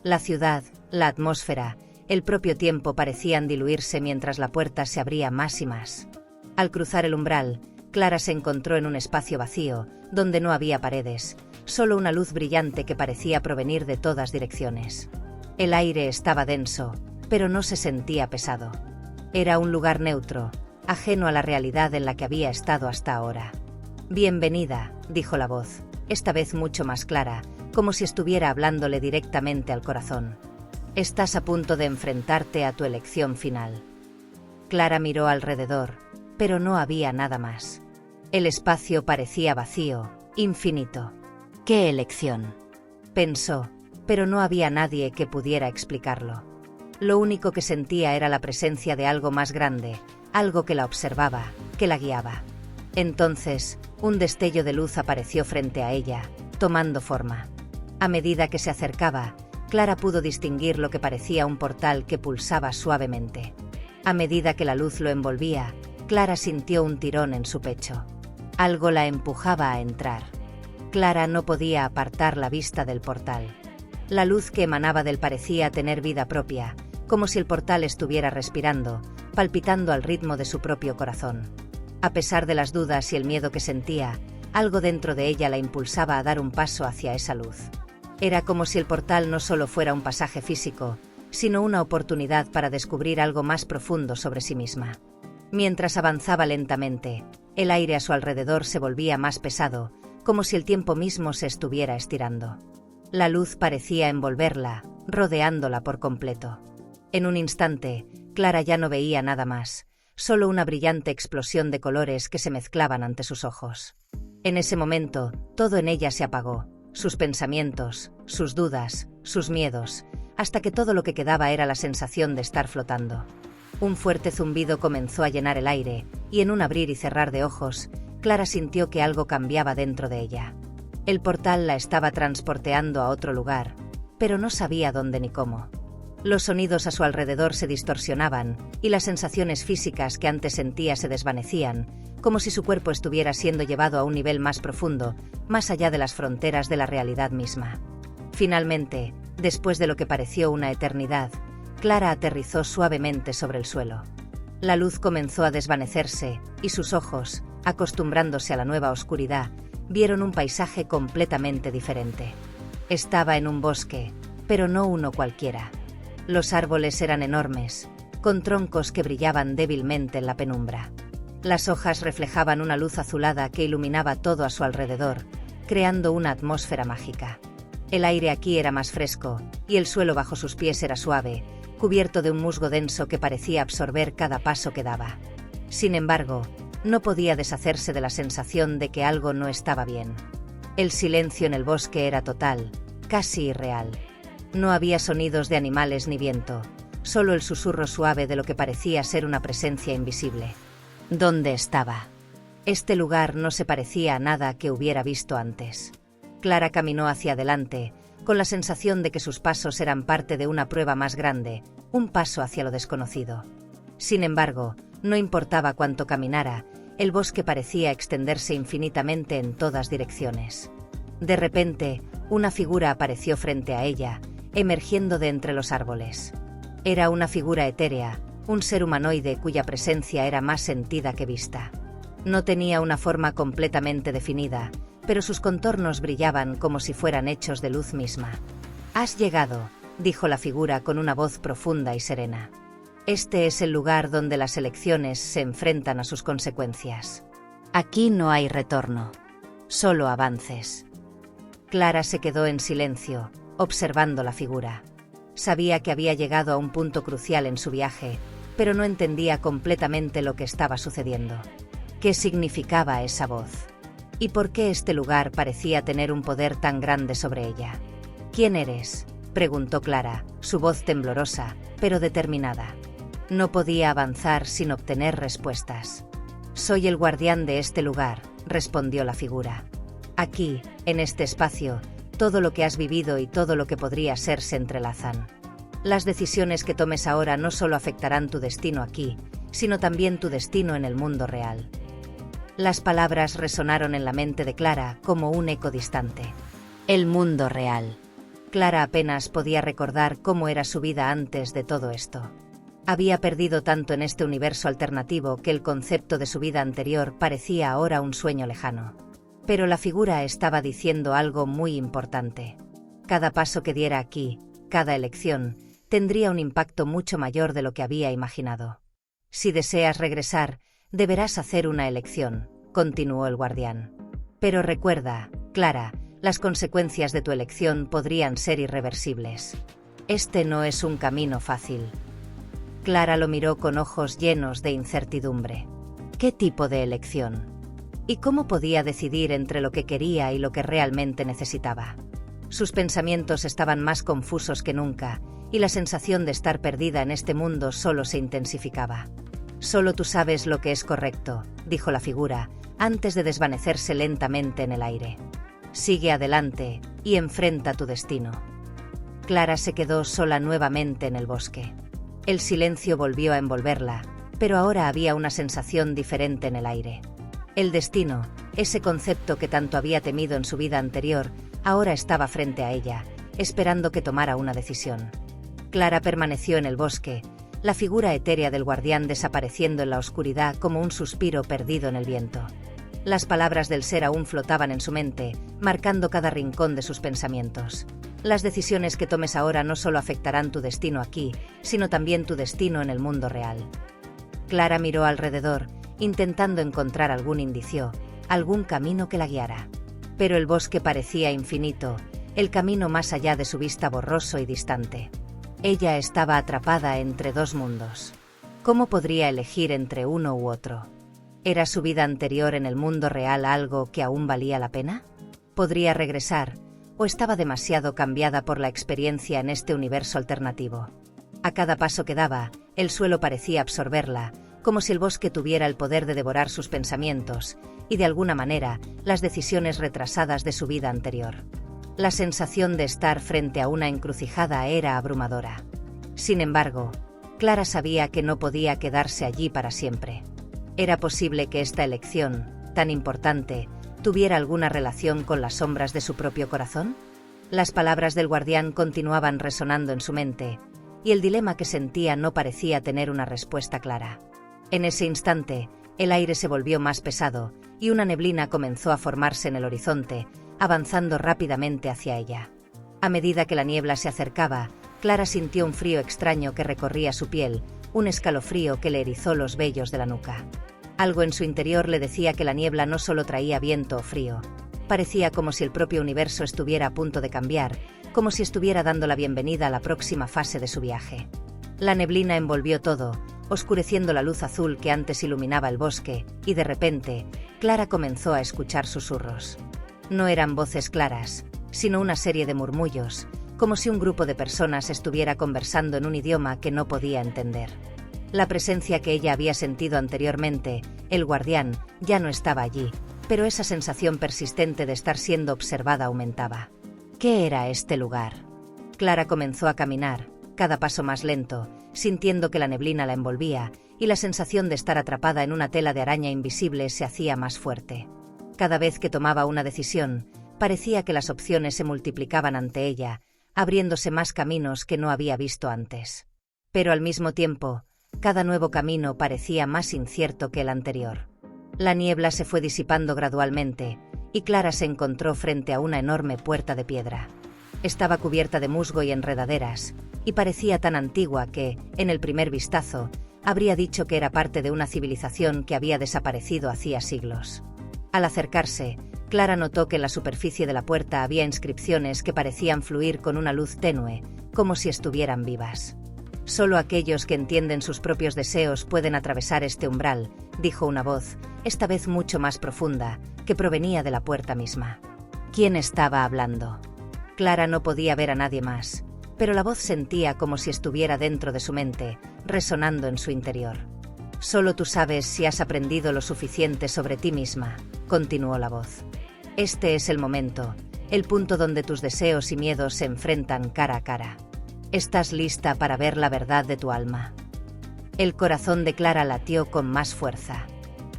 La ciudad, la atmósfera, el propio tiempo parecían diluirse mientras la puerta se abría más y más. Al cruzar el umbral, Clara se encontró en un espacio vacío, donde no había paredes, solo una luz brillante que parecía provenir de todas direcciones. El aire estaba denso, pero no se sentía pesado. Era un lugar neutro, ajeno a la realidad en la que había estado hasta ahora. Bienvenida, dijo la voz, esta vez mucho más clara, como si estuviera hablándole directamente al corazón. Estás a punto de enfrentarte a tu elección final. Clara miró alrededor, pero no había nada más. El espacio parecía vacío, infinito. ¿Qué elección?, pensó, pero no había nadie que pudiera explicarlo. Lo único que sentía era la presencia de algo más grande, algo que la observaba, que la guiaba. Entonces, un destello de luz apareció frente a ella, tomando forma. A medida que se acercaba, Clara pudo distinguir lo que parecía un portal que pulsaba suavemente. A medida que la luz lo envolvía, Clara sintió un tirón en su pecho. Algo la empujaba a entrar. Clara no podía apartar la vista del portal. La luz que emanaba del parecía tener vida propia, como si el portal estuviera respirando, palpitando al ritmo de su propio corazón. A pesar de las dudas y el miedo que sentía, algo dentro de ella la impulsaba a dar un paso hacia esa luz. Era como si el portal no solo fuera un pasaje físico, sino una oportunidad para descubrir algo más profundo sobre sí misma. Mientras avanzaba lentamente, el aire a su alrededor se volvía más pesado, como si el tiempo mismo se estuviera estirando. La luz parecía envolverla, rodeándola por completo. En un instante, Clara ya no veía nada más, solo una brillante explosión de colores que se mezclaban ante sus ojos. En ese momento, todo en ella se apagó, sus pensamientos, sus dudas, sus miedos, hasta que todo lo que quedaba era la sensación de estar flotando. Un fuerte zumbido comenzó a llenar el aire, y en un abrir y cerrar de ojos, Clara sintió que algo cambiaba dentro de ella. El portal la estaba transporteando a otro lugar, pero no sabía dónde ni cómo. Los sonidos a su alrededor se distorsionaban, y las sensaciones físicas que antes sentía se desvanecían, como si su cuerpo estuviera siendo llevado a un nivel más profundo, más allá de las fronteras de la realidad misma. Finalmente, después de lo que pareció una eternidad, Clara aterrizó suavemente sobre el suelo. La luz comenzó a desvanecerse, y sus ojos, acostumbrándose a la nueva oscuridad, vieron un paisaje completamente diferente. Estaba en un bosque, pero no uno cualquiera. Los árboles eran enormes, con troncos que brillaban débilmente en la penumbra. Las hojas reflejaban una luz azulada que iluminaba todo a su alrededor, creando una atmósfera mágica. El aire aquí era más fresco, y el suelo bajo sus pies era suave, cubierto de un musgo denso que parecía absorber cada paso que daba. Sin embargo, no podía deshacerse de la sensación de que algo no estaba bien. El silencio en el bosque era total, casi irreal. No había sonidos de animales ni viento, solo el susurro suave de lo que parecía ser una presencia invisible. ¿Dónde estaba? Este lugar no se parecía a nada que hubiera visto antes. Clara caminó hacia adelante, con la sensación de que sus pasos eran parte de una prueba más grande, un paso hacia lo desconocido. Sin embargo, no importaba cuánto caminara, el bosque parecía extenderse infinitamente en todas direcciones. De repente, una figura apareció frente a ella, emergiendo de entre los árboles. Era una figura etérea, un ser humanoide cuya presencia era más sentida que vista. No tenía una forma completamente definida, pero sus contornos brillaban como si fueran hechos de luz misma. «Has llegado», dijo la figura con una voz profunda y serena. «Este es el lugar donde las elecciones se enfrentan a sus consecuencias. Aquí no hay retorno, solo avances». Clara se quedó en silencio, observando la figura. Sabía que había llegado a un punto crucial en su viaje, pero no entendía completamente lo que estaba sucediendo. ¿Qué significaba esa voz? ¿Y por qué este lugar parecía tener un poder tan grande sobre ella? «¿Quién eres?», preguntó Clara, su voz temblorosa, pero determinada. No podía avanzar sin obtener respuestas. «Soy el guardián de este lugar», respondió la figura. «Aquí, en este espacio, todo lo que has vivido y todo lo que podría ser se entrelazan. Las decisiones que tomes ahora no solo afectarán tu destino aquí, sino también tu destino en el mundo real». Las palabras resonaron en la mente de Clara como un eco distante. El mundo real. Clara apenas podía recordar cómo era su vida antes de todo esto. Había perdido tanto en este universo alternativo que el concepto de su vida anterior parecía ahora un sueño lejano. Pero la figura estaba diciendo algo muy importante. Cada paso que diera aquí, cada elección, tendría un impacto mucho mayor de lo que había imaginado. «Si deseas regresar, deberás hacer una elección», continuó el guardián. «Pero recuerda, Clara, las consecuencias de tu elección podrían ser irreversibles. Este no es un camino fácil». Clara lo miró con ojos llenos de incertidumbre. ¿Qué tipo de elección? ¿Y cómo podía decidir entre lo que quería y lo que realmente necesitaba? Sus pensamientos estaban más confusos que nunca, y la sensación de estar perdida en este mundo solo se intensificaba. «Solo tú sabes lo que es correcto», dijo la figura, antes de desvanecerse lentamente en el aire. «Sigue adelante y enfrenta tu destino». Clara se quedó sola nuevamente en el bosque. El silencio volvió a envolverla, pero ahora había una sensación diferente en el aire. El destino, ese concepto que tanto había temido en su vida anterior, ahora estaba frente a ella, esperando que tomara una decisión. Clara permaneció en el bosque, la figura etérea del guardián desapareciendo en la oscuridad como un suspiro perdido en el viento. Las palabras del ser aún flotaban en su mente, marcando cada rincón de sus pensamientos. «Las decisiones que tomes ahora no solo afectarán tu destino aquí, sino también tu destino en el mundo real». Clara miró alrededor, intentando encontrar algún indicio, algún camino que la guiara. Pero el bosque parecía infinito, el camino más allá de su vista borroso y distante. Ella estaba atrapada entre dos mundos. ¿Cómo podría elegir entre uno u otro? ¿Era su vida anterior en el mundo real algo que aún valía la pena? ¿Podría regresar, o estaba demasiado cambiada por la experiencia en este universo alternativo? A cada paso que daba, el suelo parecía absorberla, como si el bosque tuviera el poder de devorar sus pensamientos, y de alguna manera, las decisiones retrasadas de su vida anterior. La sensación de estar frente a una encrucijada era abrumadora. Sin embargo, Clara sabía que no podía quedarse allí para siempre. Era posible que esta elección, tan importante, tuviera alguna relación con las sombras de su propio corazón. Las palabras del guardián continuaban resonando en su mente, y el dilema que sentía no parecía tener una respuesta clara. En ese instante, el aire se volvió más pesado, y una neblina comenzó a formarse en el horizonte, avanzando rápidamente hacia ella. A medida que la niebla se acercaba, Clara sintió un frío extraño que recorría su piel, un escalofrío que le erizó los vellos de la nuca. Algo en su interior le decía que la niebla no solo traía viento o frío. Parecía como si el propio universo estuviera a punto de cambiar, como si estuviera dando la bienvenida a la próxima fase de su viaje. La neblina envolvió todo, oscureciendo la luz azul que antes iluminaba el bosque, y de repente, Clara comenzó a escuchar susurros. No eran voces claras, sino una serie de murmullos, como si un grupo de personas estuviera conversando en un idioma que no podía entender. La presencia que ella había sentido anteriormente, el guardián, ya no estaba allí, pero esa sensación persistente de estar siendo observada aumentaba. ¿Qué era este lugar? Clara comenzó a caminar, cada paso más lento, sintiendo que la neblina la envolvía, y la sensación de estar atrapada en una tela de araña invisible se hacía más fuerte. Cada vez que tomaba una decisión, parecía que las opciones se multiplicaban ante ella, abriéndose más caminos que no había visto antes. Pero al mismo tiempo, cada nuevo camino parecía más incierto que el anterior. La niebla se fue disipando gradualmente, y Clara se encontró frente a una enorme puerta de piedra. Estaba cubierta de musgo y enredaderas, y parecía tan antigua que, en el primer vistazo, habría dicho que era parte de una civilización que había desaparecido hacía siglos. Al acercarse, Clara notó que en la superficie de la puerta había inscripciones que parecían fluir con una luz tenue, como si estuvieran vivas. «Solo aquellos que entienden sus propios deseos pueden atravesar este umbral», dijo una voz, esta vez mucho más profunda, que provenía de la puerta misma. ¿Quién estaba hablando? Clara no podía ver a nadie más, pero la voz sentía como si estuviera dentro de su mente, resonando en su interior. «Solo tú sabes si has aprendido lo suficiente sobre ti misma», continuó la voz. «Este es el momento, el punto donde tus deseos y miedos se enfrentan cara a cara. ¿Estás lista para ver la verdad de tu alma?» El corazón de Clara latió con más fuerza.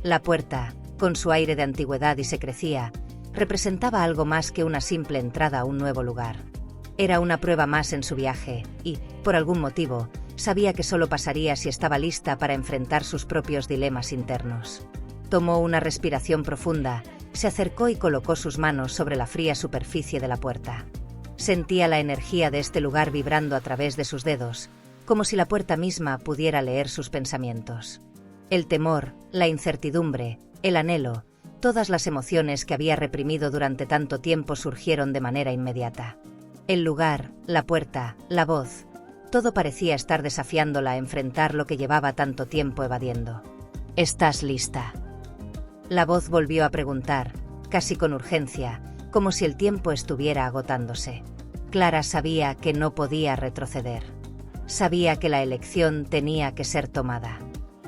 La puerta, con su aire de antigüedad y secrecía, representaba algo más que una simple entrada a un nuevo lugar. Era una prueba más en su viaje, y, por algún motivo, sabía que solo pasaría si estaba lista para enfrentar sus propios dilemas internos. Tomó una respiración profunda, se acercó y colocó sus manos sobre la fría superficie de la puerta. Sentía la energía de este lugar vibrando a través de sus dedos, como si la puerta misma pudiera leer sus pensamientos. El temor, la incertidumbre, el anhelo, todas las emociones que había reprimido durante tanto tiempo surgieron de manera inmediata. El lugar, la puerta, la voz, todo parecía estar desafiándola a enfrentar lo que llevaba tanto tiempo evadiendo. «¿Estás lista?». La voz volvió a preguntar, casi con urgencia, como si el tiempo estuviera agotándose. Clara sabía que no podía retroceder. Sabía que la elección tenía que ser tomada.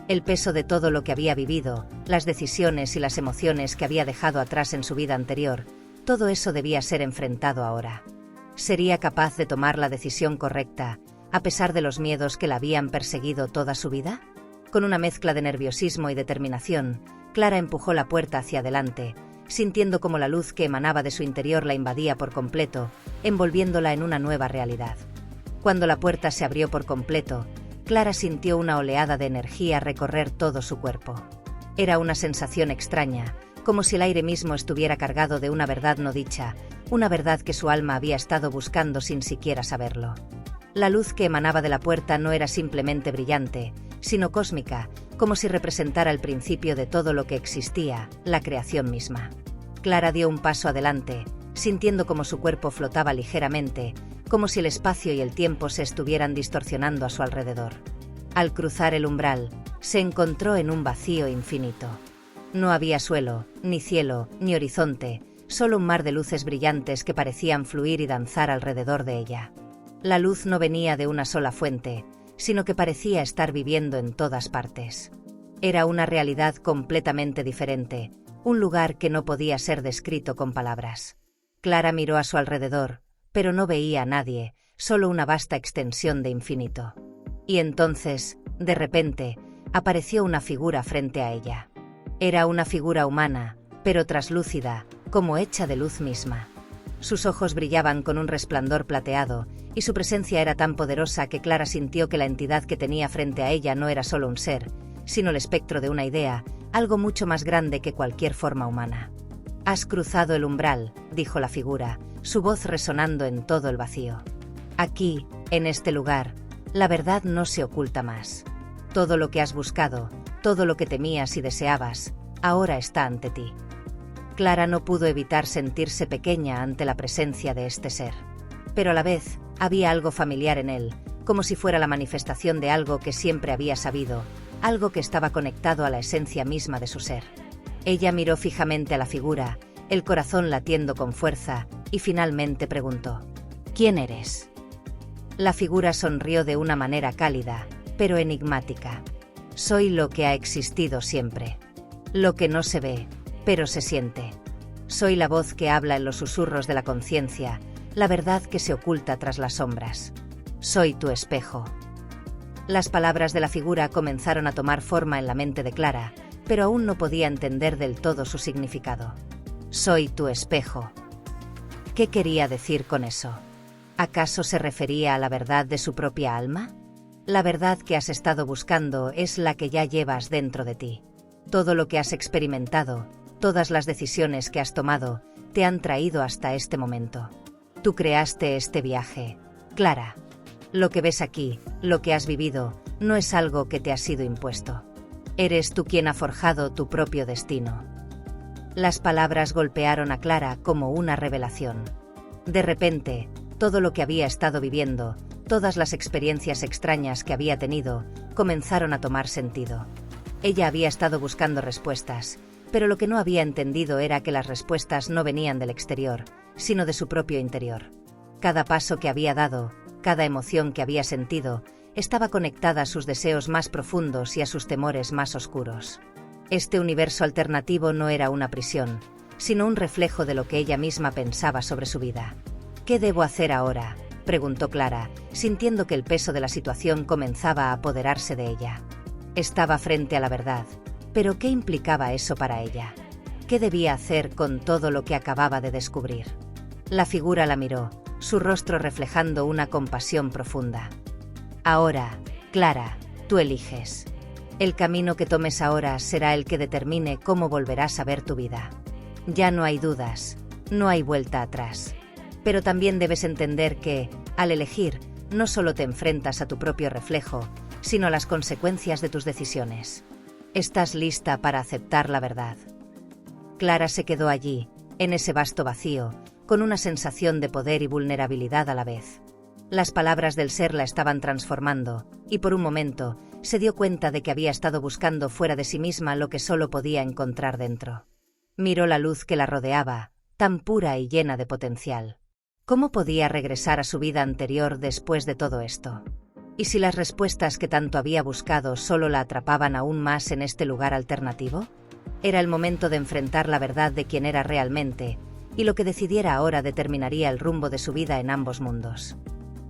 El peso de todo lo que había vivido, las decisiones y las emociones que había dejado atrás en su vida anterior, todo eso debía ser enfrentado ahora. ¿Sería capaz de tomar la decisión correcta, a pesar de los miedos que la habían perseguido toda su vida? Con una mezcla de nerviosismo y determinación, Clara empujó la puerta hacia adelante, sintiendo como la luz que emanaba de su interior la invadía por completo, envolviéndola en una nueva realidad. Cuando la puerta se abrió por completo, Clara sintió una oleada de energía recorrer todo su cuerpo. Era una sensación extraña, como si el aire mismo estuviera cargado de una verdad no dicha, una verdad que su alma había estado buscando sin siquiera saberlo. La luz que emanaba de la puerta no era simplemente brillante, sino cósmica, como si representara el principio de todo lo que existía, la creación misma. Clara dio un paso adelante, sintiendo como su cuerpo flotaba ligeramente, como si el espacio y el tiempo se estuvieran distorsionando a su alrededor. Al cruzar el umbral, se encontró en un vacío infinito. No había suelo, ni cielo, ni horizonte, solo un mar de luces brillantes que parecían fluir y danzar alrededor de ella. La luz no venía de una sola fuente, sino que parecía estar viviendo en todas partes. Era una realidad completamente diferente, un lugar que no podía ser descrito con palabras. Clara miró a su alrededor, pero no veía a nadie, solo una vasta extensión de infinito. Y entonces, de repente, apareció una figura frente a ella. Era una figura humana, pero traslúcida, como hecha de luz misma. Sus ojos brillaban con un resplandor plateado, y su presencia era tan poderosa que Clara sintió que la entidad que tenía frente a ella no era solo un ser, sino el espectro de una idea, algo mucho más grande que cualquier forma humana. «Has cruzado el umbral», dijo la figura, su voz resonando en todo el vacío. «Aquí, en este lugar, la verdad no se oculta más. Todo lo que has buscado, todo lo que temías y deseabas, ahora está ante ti». Clara no pudo evitar sentirse pequeña ante la presencia de este ser. Pero a la vez, había algo familiar en él, como si fuera la manifestación de algo que siempre había sabido, algo que estaba conectado a la esencia misma de su ser. Ella miró fijamente a la figura, el corazón latiendo con fuerza, y finalmente preguntó: «¿Quién eres?». La figura sonrió de una manera cálida, pero enigmática. «Soy lo que ha existido siempre. Lo que no se ve, pero se siente. Soy la voz que habla en los susurros de la conciencia, la verdad que se oculta tras las sombras. Soy tu espejo». Las palabras de la figura comenzaron a tomar forma en la mente de Clara, pero aún no podía entender del todo su significado. «Soy tu espejo». ¿Qué quería decir con eso? ¿Acaso se refería a la verdad de su propia alma? La verdad que has estado buscando es la que ya llevas dentro de ti. Todo lo que has experimentado, todas las decisiones que has tomado, te han traído hasta este momento. Tú creaste este viaje, Clara. Lo que ves aquí, lo que has vivido, no es algo que te ha sido impuesto. Eres tú quien ha forjado tu propio destino. Las palabras golpearon a Clara como una revelación. De repente, todo lo que había estado viviendo, todas las experiencias extrañas que había tenido, comenzaron a tomar sentido. Ella había estado buscando respuestas, pero lo que no había entendido era que las respuestas no venían del exterior, sino de su propio interior. Cada paso que había dado, cada emoción que había sentido, estaba conectada a sus deseos más profundos y a sus temores más oscuros. Este universo alternativo no era una prisión, sino un reflejo de lo que ella misma pensaba sobre su vida. «¿Qué debo hacer ahora?», preguntó Clara, sintiendo que el peso de la situación comenzaba a apoderarse de ella. Estaba frente a la verdad, pero ¿qué implicaba eso para ella? ¿Qué debía hacer con todo lo que acababa de descubrir? La figura la miró, su rostro reflejando una compasión profunda. «Ahora, Clara, tú eliges. El camino que tomes ahora será el que determine cómo volverás a ver tu vida. Ya no hay dudas, no hay vuelta atrás. Pero también debes entender que, al elegir, no solo te enfrentas a tu propio reflejo, sino a las consecuencias de tus decisiones. ¿Estás lista para aceptar la verdad?». Clara se quedó allí, en ese vasto vacío, con una sensación de poder y vulnerabilidad a la vez. Las palabras del ser la estaban transformando, y por un momento, se dio cuenta de que había estado buscando fuera de sí misma lo que solo podía encontrar dentro. Miró la luz que la rodeaba, tan pura y llena de potencial. ¿Cómo podía regresar a su vida anterior después de todo esto? ¿Y si las respuestas que tanto había buscado solo la atrapaban aún más en este lugar alternativo? Era el momento de enfrentar la verdad de quién era realmente, y lo que decidiera ahora determinaría el rumbo de su vida en ambos mundos.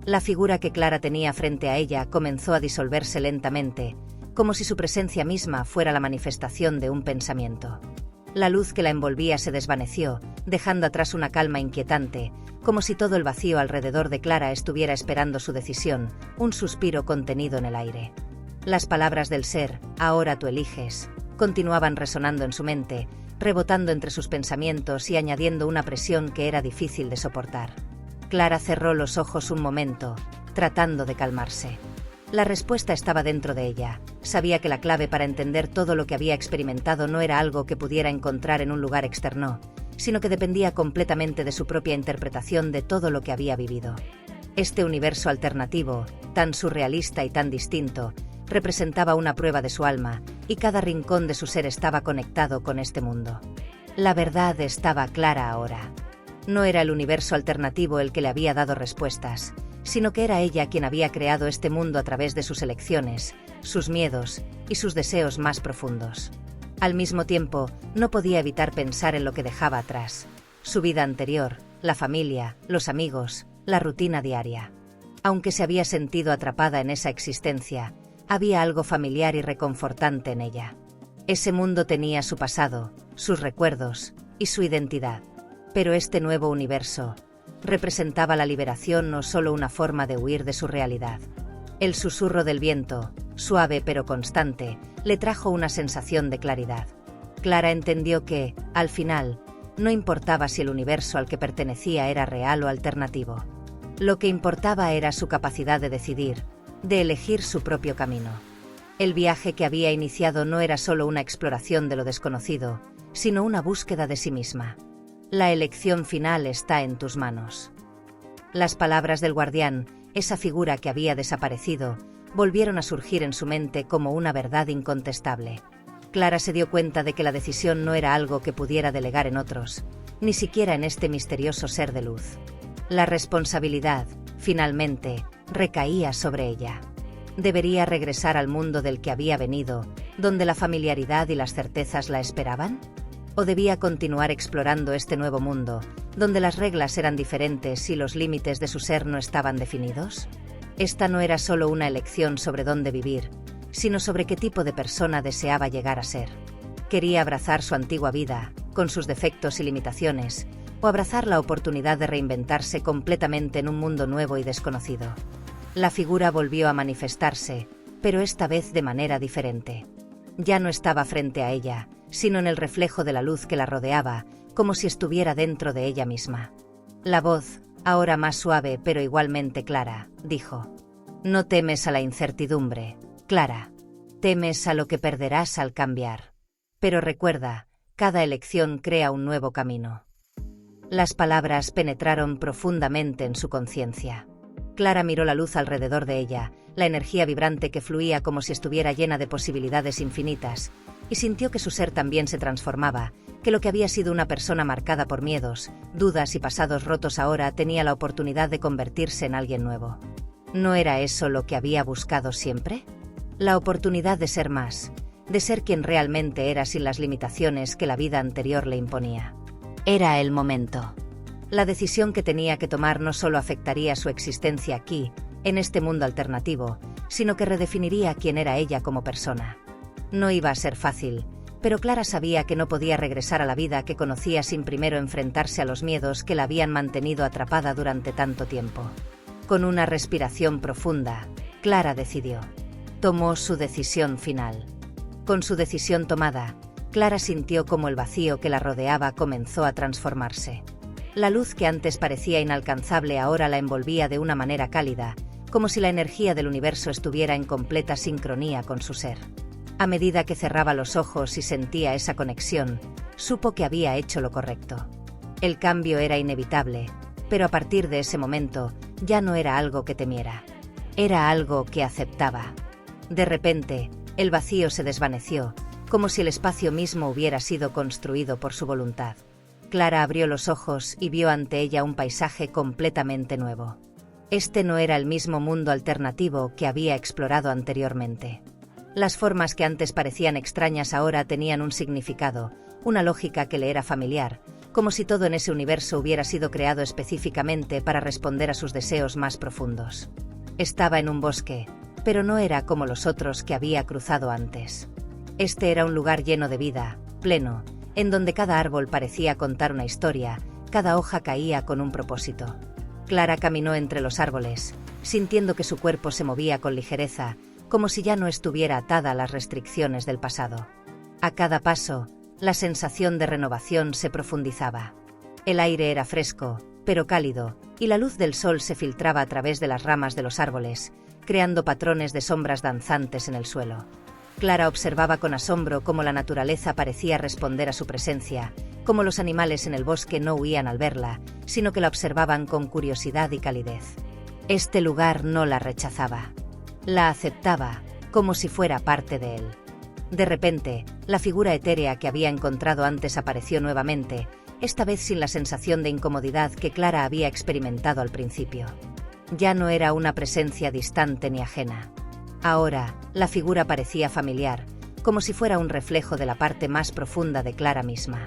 La figura que Clara tenía frente a ella comenzó a disolverse lentamente, como si su presencia misma fuera la manifestación de un pensamiento. La luz que la envolvía se desvaneció, dejando atrás una calma inquietante, como si todo el vacío alrededor de Clara estuviera esperando su decisión, un suspiro contenido en el aire. Las palabras del ser, «ahora tú eliges», continuaban resonando en su mente, rebotando entre sus pensamientos y añadiendo una presión que era difícil de soportar. Clara cerró los ojos un momento, tratando de calmarse. La respuesta estaba dentro de ella. Sabía que la clave para entender todo lo que había experimentado no era algo que pudiera encontrar en un lugar externo, sino que dependía completamente de su propia interpretación de todo lo que había vivido. Este universo alternativo, tan surrealista y tan distinto, representaba una prueba de su alma, y cada rincón de su ser estaba conectado con este mundo. La verdad estaba clara ahora. No era el universo alternativo el que le había dado respuestas, sino que era ella quien había creado este mundo a través de sus elecciones, sus miedos y sus deseos más profundos. Al mismo tiempo, no podía evitar pensar en lo que dejaba atrás. Su vida anterior, la familia, los amigos, la rutina diaria. Aunque se había sentido atrapada en esa existencia, había algo familiar y reconfortante en ella. Ese mundo tenía su pasado, sus recuerdos y su identidad. Pero este nuevo universo representaba la liberación, no solo una forma de huir de su realidad. El susurro del viento, suave pero constante, le trajo una sensación de claridad. Clara entendió que, al final, no importaba si el universo al que pertenecía era real o alternativo. Lo que importaba era su capacidad de decidir, de elegir su propio camino. El viaje que había iniciado no era solo una exploración de lo desconocido, sino una búsqueda de sí misma. La elección final está en tus manos. Las palabras del guardián, esa figura que había desaparecido, volvieron a surgir en su mente como una verdad incontestable. Clara se dio cuenta de que la decisión no era algo que pudiera delegar en otros, ni siquiera en este misterioso ser de luz. La responsabilidad, finalmente, recaía sobre ella. ¿Debería regresar al mundo del que había venido, donde la familiaridad y las certezas la esperaban? ¿O debía continuar explorando este nuevo mundo, donde las reglas eran diferentes y los límites de su ser no estaban definidos? Esta no era solo una elección sobre dónde vivir, sino sobre qué tipo de persona deseaba llegar a ser. Quería abrazar su antigua vida, con sus defectos y limitaciones, o abrazar la oportunidad de reinventarse completamente en un mundo nuevo y desconocido. La figura volvió a manifestarse, pero esta vez de manera diferente. Ya no estaba frente a ella, sino en el reflejo de la luz que la rodeaba, como si estuviera dentro de ella misma. La voz, ahora más suave pero igualmente clara, dijo: «No temes a la incertidumbre, Clara. Temes a lo que perderás al cambiar. Pero recuerda, cada elección crea un nuevo camino». Las palabras penetraron profundamente en su conciencia. Clara miró la luz alrededor de ella, la energía vibrante que fluía como si estuviera llena de posibilidades infinitas, y sintió que su ser también se transformaba, que lo que había sido una persona marcada por miedos, dudas y pasados rotos ahora tenía la oportunidad de convertirse en alguien nuevo. ¿No era eso lo que había buscado siempre? La oportunidad de ser más, de ser quien realmente era sin las limitaciones que la vida anterior le imponía. Era el momento. La decisión que tenía que tomar no solo afectaría su existencia aquí, en este mundo alternativo, sino que redefiniría quién era ella como persona. No iba a ser fácil, pero Clara sabía que no podía regresar a la vida que conocía sin primero enfrentarse a los miedos que la habían mantenido atrapada durante tanto tiempo. Con una respiración profunda, Clara decidió. Tomó su decisión final. Con su decisión tomada, Clara sintió como el vacío que la rodeaba comenzó a transformarse. La luz que antes parecía inalcanzable ahora la envolvía de una manera cálida, como si la energía del universo estuviera en completa sincronía con su ser. A medida que cerraba los ojos y sentía esa conexión, supo que había hecho lo correcto. El cambio era inevitable, pero a partir de ese momento, ya no era algo que temiera. Era algo que aceptaba. De repente, el vacío se desvaneció, como si el espacio mismo hubiera sido construido por su voluntad. Clara abrió los ojos y vio ante ella un paisaje completamente nuevo. Este no era el mismo mundo alternativo que había explorado anteriormente. Las formas que antes parecían extrañas ahora tenían un significado, una lógica que le era familiar, como si todo en ese universo hubiera sido creado específicamente para responder a sus deseos más profundos. Estaba en un bosque, pero no era como los otros que había cruzado antes. Este era un lugar lleno de vida, pleno, en donde cada árbol parecía contar una historia, cada hoja caía con un propósito. Clara caminó entre los árboles, sintiendo que su cuerpo se movía con ligereza, como si ya no estuviera atada a las restricciones del pasado. A cada paso, la sensación de renovación se profundizaba. El aire era fresco, pero cálido, y la luz del sol se filtraba a través de las ramas de los árboles, creando patrones de sombras danzantes en el suelo. Clara observaba con asombro cómo la naturaleza parecía responder a su presencia, cómo los animales en el bosque no huían al verla, sino que la observaban con curiosidad y calidez. Este lugar no la rechazaba. La aceptaba, como si fuera parte de él. De repente, la figura etérea que había encontrado antes apareció nuevamente, esta vez sin la sensación de incomodidad que Clara había experimentado al principio. Ya no era una presencia distante ni ajena. Ahora, la figura parecía familiar, como si fuera un reflejo de la parte más profunda de Clara misma.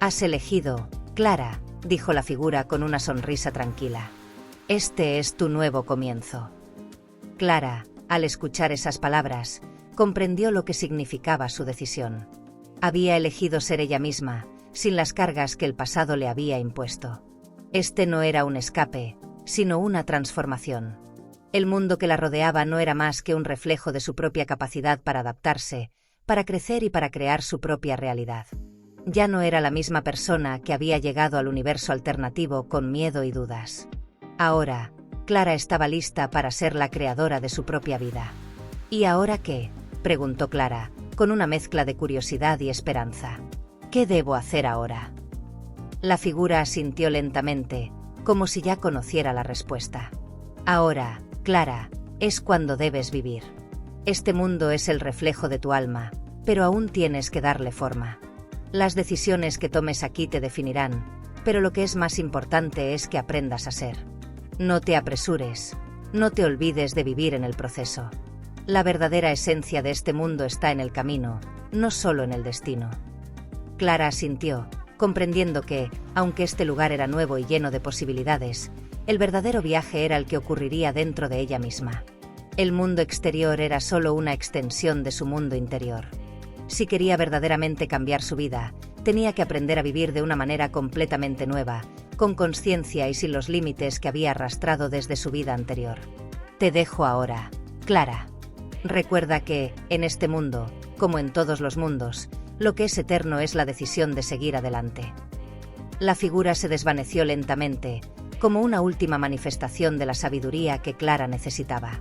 «Has elegido, Clara», dijo la figura con una sonrisa tranquila. «Este es tu nuevo comienzo». Clara, al escuchar esas palabras, comprendió lo que significaba su decisión. Había elegido ser ella misma, sin las cargas que el pasado le había impuesto. Este no era un escape, sino una transformación. El mundo que la rodeaba no era más que un reflejo de su propia capacidad para adaptarse, para crecer y para crear su propia realidad. Ya no era la misma persona que había llegado al universo alternativo con miedo y dudas. Ahora, Clara estaba lista para ser la creadora de su propia vida. ¿Y ahora qué?, preguntó Clara, con una mezcla de curiosidad y esperanza. ¿Qué debo hacer ahora? La figura asintió lentamente, como si ya conociera la respuesta. Ahora, Clara, es cuando debes vivir. Este mundo es el reflejo de tu alma, pero aún tienes que darle forma. Las decisiones que tomes aquí te definirán, pero lo que es más importante es que aprendas a ser. No te apresures, no te olvides de vivir en el proceso. La verdadera esencia de este mundo está en el camino, no solo en el destino. Clara asintió, comprendiendo que, aunque este lugar era nuevo y lleno de posibilidades, el verdadero viaje era el que ocurriría dentro de ella misma. El mundo exterior era solo una extensión de su mundo interior. Si quería verdaderamente cambiar su vida, tenía que aprender a vivir de una manera completamente nueva, con conciencia y sin los límites que había arrastrado desde su vida anterior. Te dejo ahora, Clara. Recuerda que, en este mundo, como en todos los mundos, lo que es eterno es la decisión de seguir adelante. La figura se desvaneció lentamente, como una última manifestación de la sabiduría que Clara necesitaba.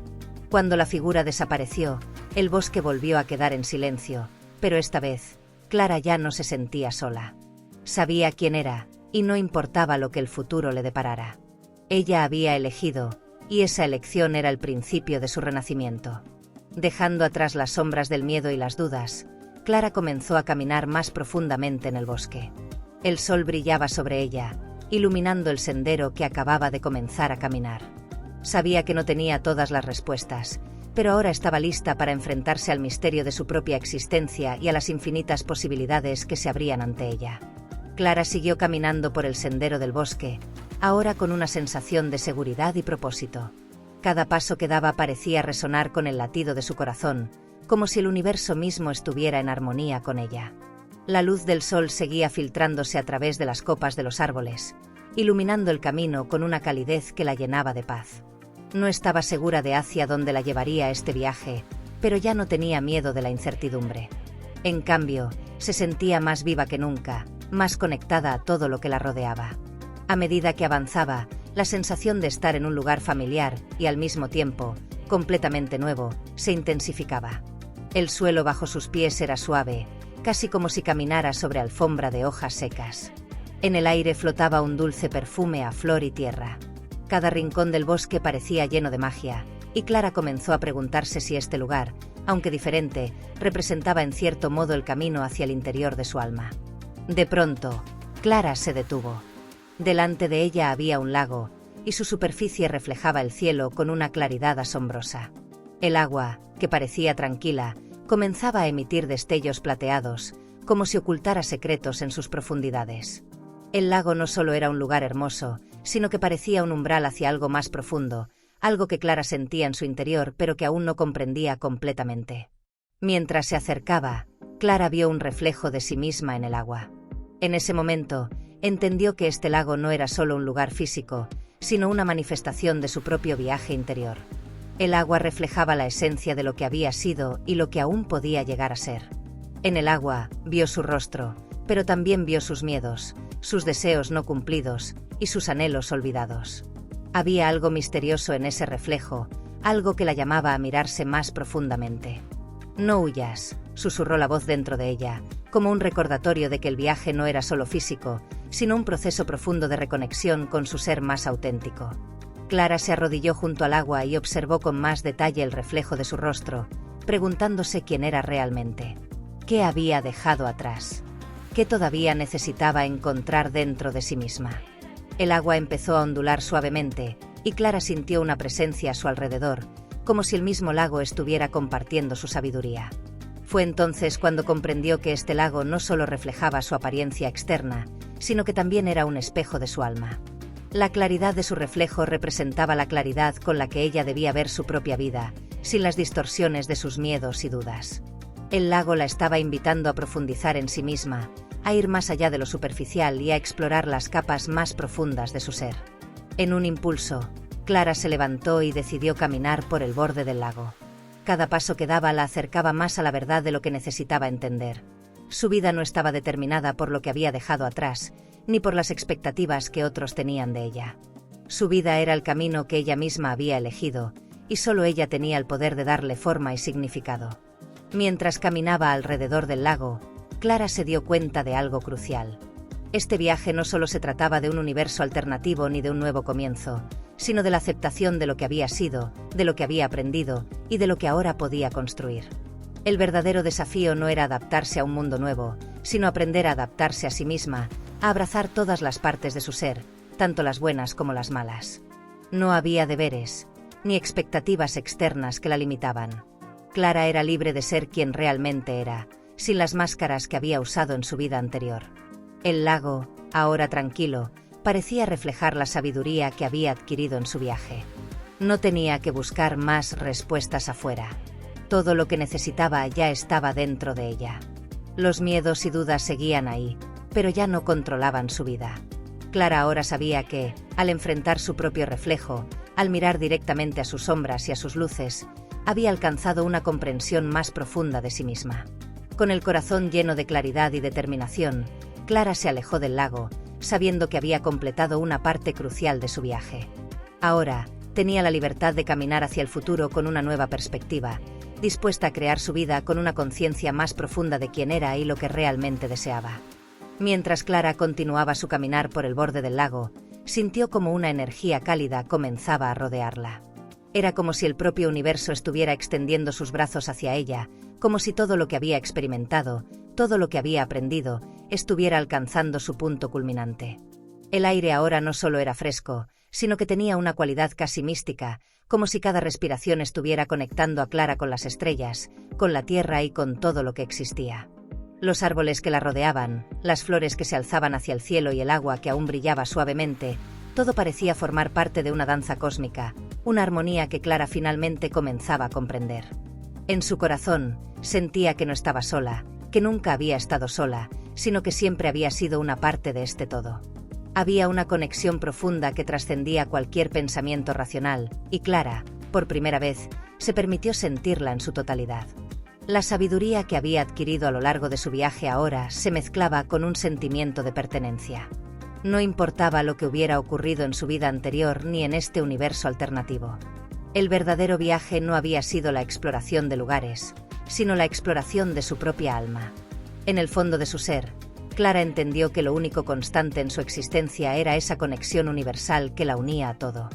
Cuando la figura desapareció, el bosque volvió a quedar en silencio, pero esta vez, Clara ya no se sentía sola. Sabía quién era, y no importaba lo que el futuro le deparara. Ella había elegido, y esa elección era el principio de su renacimiento. Dejando atrás las sombras del miedo y las dudas, Clara comenzó a caminar más profundamente en el bosque. El sol brillaba sobre ella, iluminando el sendero que acababa de comenzar a caminar. Sabía que no tenía todas las respuestas, pero ahora estaba lista para enfrentarse al misterio de su propia existencia y a las infinitas posibilidades que se abrían ante ella. Clara siguió caminando por el sendero del bosque, ahora con una sensación de seguridad y propósito. Cada paso que daba parecía resonar con el latido de su corazón, como si el universo mismo estuviera en armonía con ella. La luz del sol seguía filtrándose a través de las copas de los árboles, iluminando el camino con una calidez que la llenaba de paz. No estaba segura de hacia dónde la llevaría este viaje, pero ya no tenía miedo de la incertidumbre. En cambio, se sentía más viva que nunca, más conectada a todo lo que la rodeaba. A medida que avanzaba, la sensación de estar en un lugar familiar y al mismo tiempo, completamente nuevo, se intensificaba. El suelo bajo sus pies era suave, casi como si caminara sobre alfombra de hojas secas. En el aire flotaba un dulce perfume a flor y tierra. Cada rincón del bosque parecía lleno de magia, y Clara comenzó a preguntarse si este lugar, aunque diferente, representaba en cierto modo el camino hacia el interior de su alma. De pronto, Clara se detuvo. Delante de ella había un lago, y su superficie reflejaba el cielo con una claridad asombrosa. El agua, que parecía tranquila, comenzaba a emitir destellos plateados, como si ocultara secretos en sus profundidades. El lago no solo era un lugar hermoso, sino que parecía un umbral hacia algo más profundo, algo que Clara sentía en su interior pero que aún no comprendía completamente. Mientras se acercaba, Clara vio un reflejo de sí misma en el agua. En ese momento, entendió que este lago no era solo un lugar físico, sino una manifestación de su propio viaje interior. El agua reflejaba la esencia de lo que había sido y lo que aún podía llegar a ser. En el agua, vio su rostro, pero también vio sus miedos, sus deseos no cumplidos y sus anhelos olvidados. Había algo misterioso en ese reflejo, algo que la llamaba a mirarse más profundamente. «No huyas», susurró la voz dentro de ella, como un recordatorio de que el viaje no era solo físico, sino un proceso profundo de reconexión con su ser más auténtico. Clara se arrodilló junto al agua y observó con más detalle el reflejo de su rostro, preguntándose quién era realmente. ¿Qué había dejado atrás? ¿Qué todavía necesitaba encontrar dentro de sí misma? El agua empezó a ondular suavemente, y Clara sintió una presencia a su alrededor, como si el mismo lago estuviera compartiendo su sabiduría. Fue entonces cuando comprendió que este lago no solo reflejaba su apariencia externa, sino que también era un espejo de su alma. La claridad de su reflejo representaba la claridad con la que ella debía ver su propia vida, sin las distorsiones de sus miedos y dudas. El lago la estaba invitando a profundizar en sí misma, a ir más allá de lo superficial y a explorar las capas más profundas de su ser. En un impulso, Clara se levantó y decidió caminar por el borde del lago. Cada paso que daba la acercaba más a la verdad de lo que necesitaba entender. Su vida no estaba determinada por lo que había dejado atrás, ni por las expectativas que otros tenían de ella. Su vida era el camino que ella misma había elegido, y solo ella tenía el poder de darle forma y significado. Mientras caminaba alrededor del lago, Clara se dio cuenta de algo crucial. Este viaje no solo se trataba de un universo alternativo ni de un nuevo comienzo, sino de la aceptación de lo que había sido, de lo que había aprendido y de lo que ahora podía construir. El verdadero desafío no era adaptarse a un mundo nuevo, sino aprender a adaptarse a sí misma, a abrazar todas las partes de su ser, tanto las buenas como las malas. No había deberes, ni expectativas externas que la limitaban. Clara era libre de ser quien realmente era, sin las máscaras que había usado en su vida anterior. El lago, ahora tranquilo, parecía reflejar la sabiduría que había adquirido en su viaje. No tenía que buscar más respuestas afuera. Todo lo que necesitaba ya estaba dentro de ella. Los miedos y dudas seguían ahí, pero ya no controlaban su vida. Clara ahora sabía que, al enfrentar su propio reflejo, al mirar directamente a sus sombras y a sus luces, había alcanzado una comprensión más profunda de sí misma. Con el corazón lleno de claridad y determinación, Clara se alejó del lago, sabiendo que había completado una parte crucial de su viaje. Ahora, tenía la libertad de caminar hacia el futuro con una nueva perspectiva, dispuesta a crear su vida con una conciencia más profunda de quién era y lo que realmente deseaba. Mientras Clara continuaba su caminar por el borde del lago, sintió como una energía cálida comenzaba a rodearla. Era como si el propio universo estuviera extendiendo sus brazos hacia ella, como si todo lo que había experimentado, todo lo que había aprendido, estuviera alcanzando su punto culminante. El aire ahora no solo era fresco, sino que tenía una cualidad casi mística, como si cada respiración estuviera conectando a Clara con las estrellas, con la tierra y con todo lo que existía. Los árboles que la rodeaban, las flores que se alzaban hacia el cielo y el agua que aún brillaba suavemente, todo parecía formar parte de una danza cósmica, una armonía que Clara finalmente comenzaba a comprender. En su corazón, sentía que no estaba sola, que nunca había estado sola, sino que siempre había sido una parte de este todo. Había una conexión profunda que trascendía cualquier pensamiento racional, y Clara, por primera vez, se permitió sentirla en su totalidad. La sabiduría que había adquirido a lo largo de su viaje ahora se mezclaba con un sentimiento de pertenencia. No importaba lo que hubiera ocurrido en su vida anterior ni en este universo alternativo. El verdadero viaje no había sido la exploración de lugares, sino la exploración de su propia alma. En el fondo de su ser, Clara entendió que lo único constante en su existencia era esa conexión universal que la unía a todo.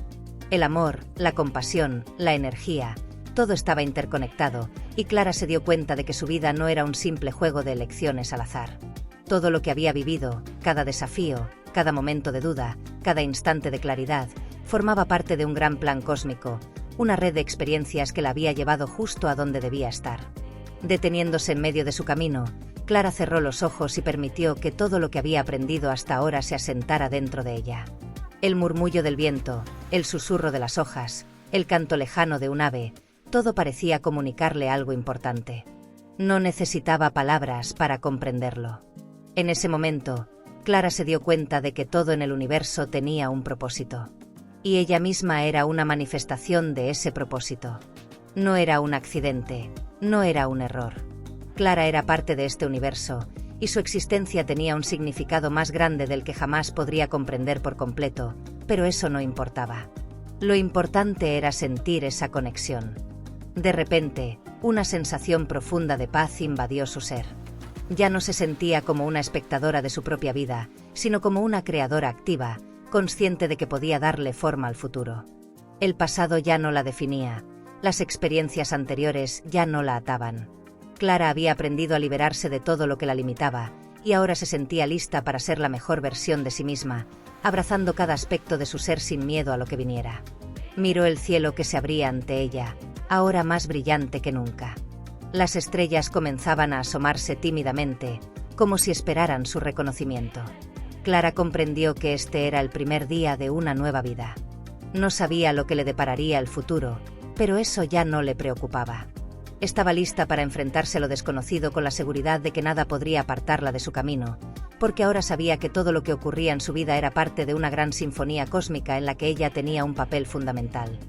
El amor, la compasión, la energía, todo estaba interconectado, y Clara se dio cuenta de que su vida no era un simple juego de elecciones al azar. Todo lo que había vivido, cada desafío, cada momento de duda, cada instante de claridad, formaba parte de un gran plan cósmico, una red de experiencias que la había llevado justo a donde debía estar. Deteniéndose en medio de su camino, Clara cerró los ojos y permitió que todo lo que había aprendido hasta ahora se asentara dentro de ella. El murmullo del viento, el susurro de las hojas, el canto lejano de un ave, todo parecía comunicarle algo importante. No necesitaba palabras para comprenderlo. En ese momento, Clara se dio cuenta de que todo en el universo tenía un propósito. Y ella misma era una manifestación de ese propósito. No era un accidente, no era un error. Clara era parte de este universo, y su existencia tenía un significado más grande del que jamás podría comprender por completo, pero eso no importaba. Lo importante era sentir esa conexión. De repente, una sensación profunda de paz invadió su ser. Ya no se sentía como una espectadora de su propia vida, sino como una creadora activa, consciente de que podía darle forma al futuro. El pasado ya no la definía, las experiencias anteriores ya no la ataban. Clara había aprendido a liberarse de todo lo que la limitaba, y ahora se sentía lista para ser la mejor versión de sí misma, abrazando cada aspecto de su ser sin miedo a lo que viniera. Miró el cielo que se abría ante ella, ahora más brillante que nunca. Las estrellas comenzaban a asomarse tímidamente, como si esperaran su reconocimiento. Clara comprendió que este era el primer día de una nueva vida. No sabía lo que le depararía el futuro, pero eso ya no le preocupaba. Estaba lista para enfrentarse a lo desconocido con la seguridad de que nada podría apartarla de su camino, porque ahora sabía que todo lo que ocurría en su vida era parte de una gran sinfonía cósmica en la que ella tenía un papel fundamental.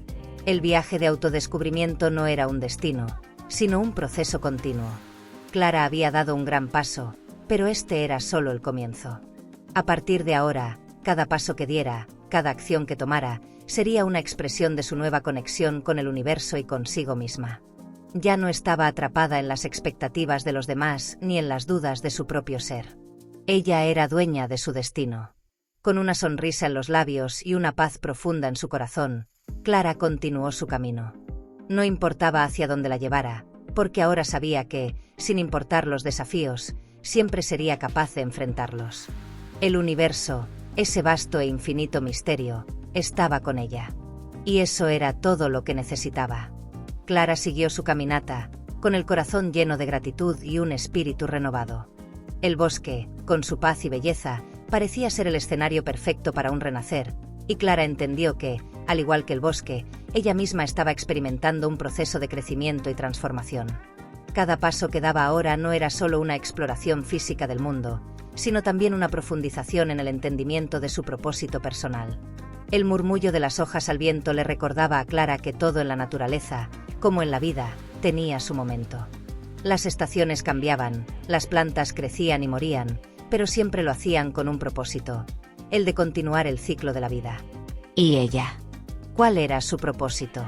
El viaje de autodescubrimiento no era un destino, sino un proceso continuo. Clara había dado un gran paso, pero este era solo el comienzo. A partir de ahora, cada paso que diera, cada acción que tomara, sería una expresión de su nueva conexión con el universo y consigo misma. Ya no estaba atrapada en las expectativas de los demás ni en las dudas de su propio ser. Ella era dueña de su destino. Con una sonrisa en los labios y una paz profunda en su corazón, Clara continuó su camino. No importaba hacia dónde la llevara, porque ahora sabía que, sin importar los desafíos, siempre sería capaz de enfrentarlos. El universo, ese vasto e infinito misterio, estaba con ella. Y eso era todo lo que necesitaba. Clara siguió su caminata, con el corazón lleno de gratitud y un espíritu renovado. El bosque, con su paz y belleza, parecía ser el escenario perfecto para un renacer, y Clara entendió que, al igual que el bosque, ella misma estaba experimentando un proceso de crecimiento y transformación. Cada paso que daba ahora no era solo una exploración física del mundo, sino también una profundización en el entendimiento de su propósito personal. El murmullo de las hojas al viento le recordaba a Clara que todo en la naturaleza, como en la vida, tenía su momento. Las estaciones cambiaban, las plantas crecían y morían, pero siempre lo hacían con un propósito, el de continuar el ciclo de la vida. ¿Y ella? ¿Cuál era su propósito?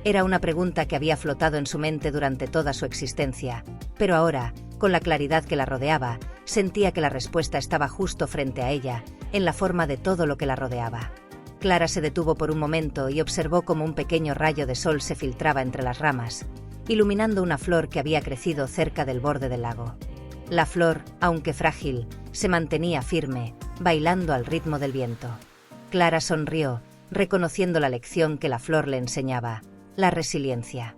Era una pregunta que había flotado en su mente durante toda su existencia, pero ahora, con la claridad que la rodeaba, sentía que la respuesta estaba justo frente a ella, en la forma de todo lo que la rodeaba. Clara se detuvo por un momento y observó cómo un pequeño rayo de sol se filtraba entre las ramas, iluminando una flor que había crecido cerca del borde del lago. La flor, aunque frágil, se mantenía firme, bailando al ritmo del viento. Clara sonrió, reconociendo la lección que la flor le enseñaba, la resiliencia.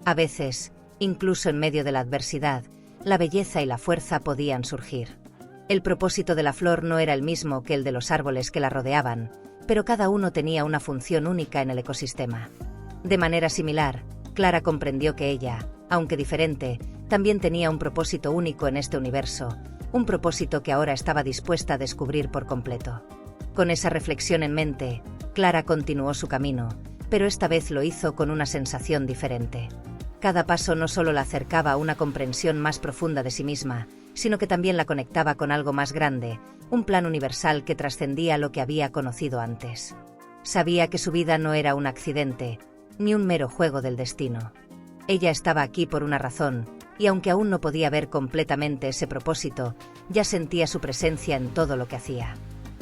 A veces, incluso en medio de la adversidad, la belleza y la fuerza podían surgir. El propósito de la flor no era el mismo que el de los árboles que la rodeaban, pero cada uno tenía una función única en el ecosistema. De manera similar, Clara comprendió que ella, aunque diferente, también tenía un propósito único en este universo, un propósito que ahora estaba dispuesta a descubrir por completo. Con esa reflexión en mente, Clara continuó su camino, pero esta vez lo hizo con una sensación diferente. Cada paso no solo la acercaba a una comprensión más profunda de sí misma, sino que también la conectaba con algo más grande, un plan universal que trascendía lo que había conocido antes. Sabía que su vida no era un accidente, ni un mero juego del destino. Ella estaba aquí por una razón, y aunque aún no podía ver completamente ese propósito, ya sentía su presencia en todo lo que hacía.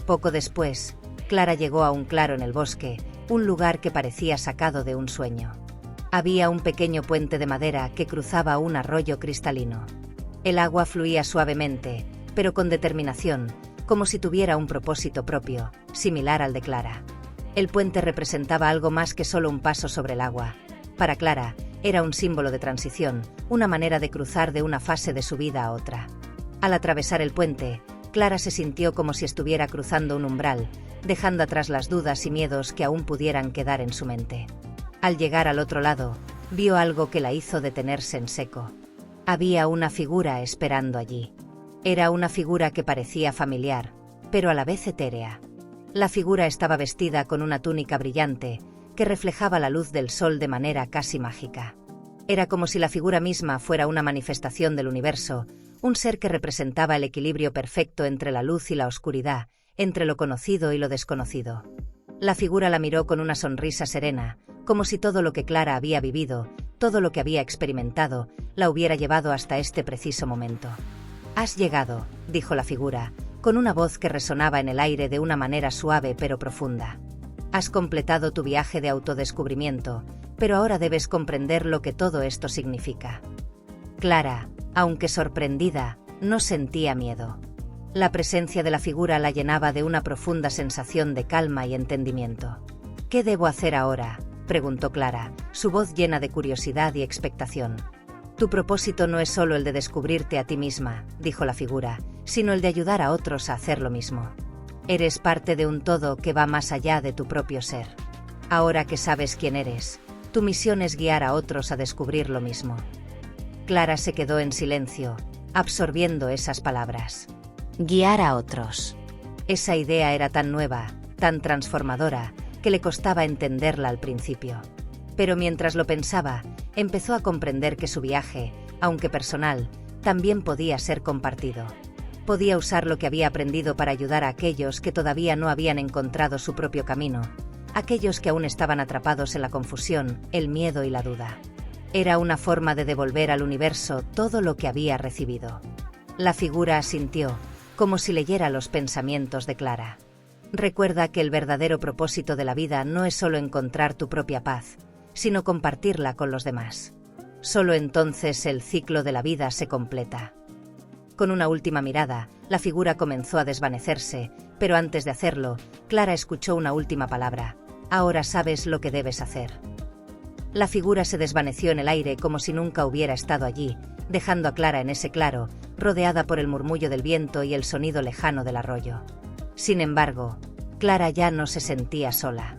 Poco después, Clara llegó a un claro en el bosque, un lugar que parecía sacado de un sueño. Había un pequeño puente de madera que cruzaba un arroyo cristalino. El agua fluía suavemente, pero con determinación, como si tuviera un propósito propio, similar al de Clara. El puente representaba algo más que solo un paso sobre el agua. Para Clara, era un símbolo de transición, una manera de cruzar de una fase de su vida a otra. Al atravesar el puente, Clara se sintió como si estuviera cruzando un umbral, dejando atrás las dudas y miedos que aún pudieran quedar en su mente. Al llegar al otro lado, vio algo que la hizo detenerse en seco. Había una figura esperando allí. Era una figura que parecía familiar, pero a la vez etérea. La figura estaba vestida con una túnica brillante, que reflejaba la luz del sol de manera casi mágica. Era como si la figura misma fuera una manifestación del universo, un ser que representaba el equilibrio perfecto entre la luz y la oscuridad, entre lo conocido y lo desconocido. La figura la miró con una sonrisa serena, como si todo lo que Clara había vivido, todo lo que había experimentado, la hubiera llevado hasta este preciso momento. «Has llegado», dijo la figura, con una voz que resonaba en el aire de una manera suave pero profunda. «Has completado tu viaje de autodescubrimiento, pero ahora debes comprender lo que todo esto significa». Clara, aunque sorprendida, no sentía miedo. La presencia de la figura la llenaba de una profunda sensación de calma y entendimiento. «¿Qué debo hacer ahora?», preguntó Clara, su voz llena de curiosidad y expectación. Tu propósito no es solo el de descubrirte a ti misma, dijo la figura, sino el de ayudar a otros a hacer lo mismo. Eres parte de un todo que va más allá de tu propio ser. Ahora que sabes quién eres, tu misión es guiar a otros a descubrir lo mismo. Clara se quedó en silencio, absorbiendo esas palabras. Guiar a otros. Esa idea era tan nueva, tan transformadora, que le costaba entenderla al principio. Pero mientras lo pensaba, empezó a comprender que su viaje, aunque personal, también podía ser compartido. Podía usar lo que había aprendido para ayudar a aquellos que todavía no habían encontrado su propio camino, aquellos que aún estaban atrapados en la confusión, el miedo y la duda. Era una forma de devolver al universo todo lo que había recibido. La figura asintió, como si leyera los pensamientos de Clara. Recuerda que el verdadero propósito de la vida no es solo encontrar tu propia paz, sino compartirla con los demás. Solo entonces el ciclo de la vida se completa. Con una última mirada, la figura comenzó a desvanecerse, pero antes de hacerlo, Clara escuchó una última palabra. Ahora sabes lo que debes hacer. La figura se desvaneció en el aire como si nunca hubiera estado allí, dejando a Clara en ese claro, rodeada por el murmullo del viento y el sonido lejano del arroyo. Sin embargo, Clara ya no se sentía sola.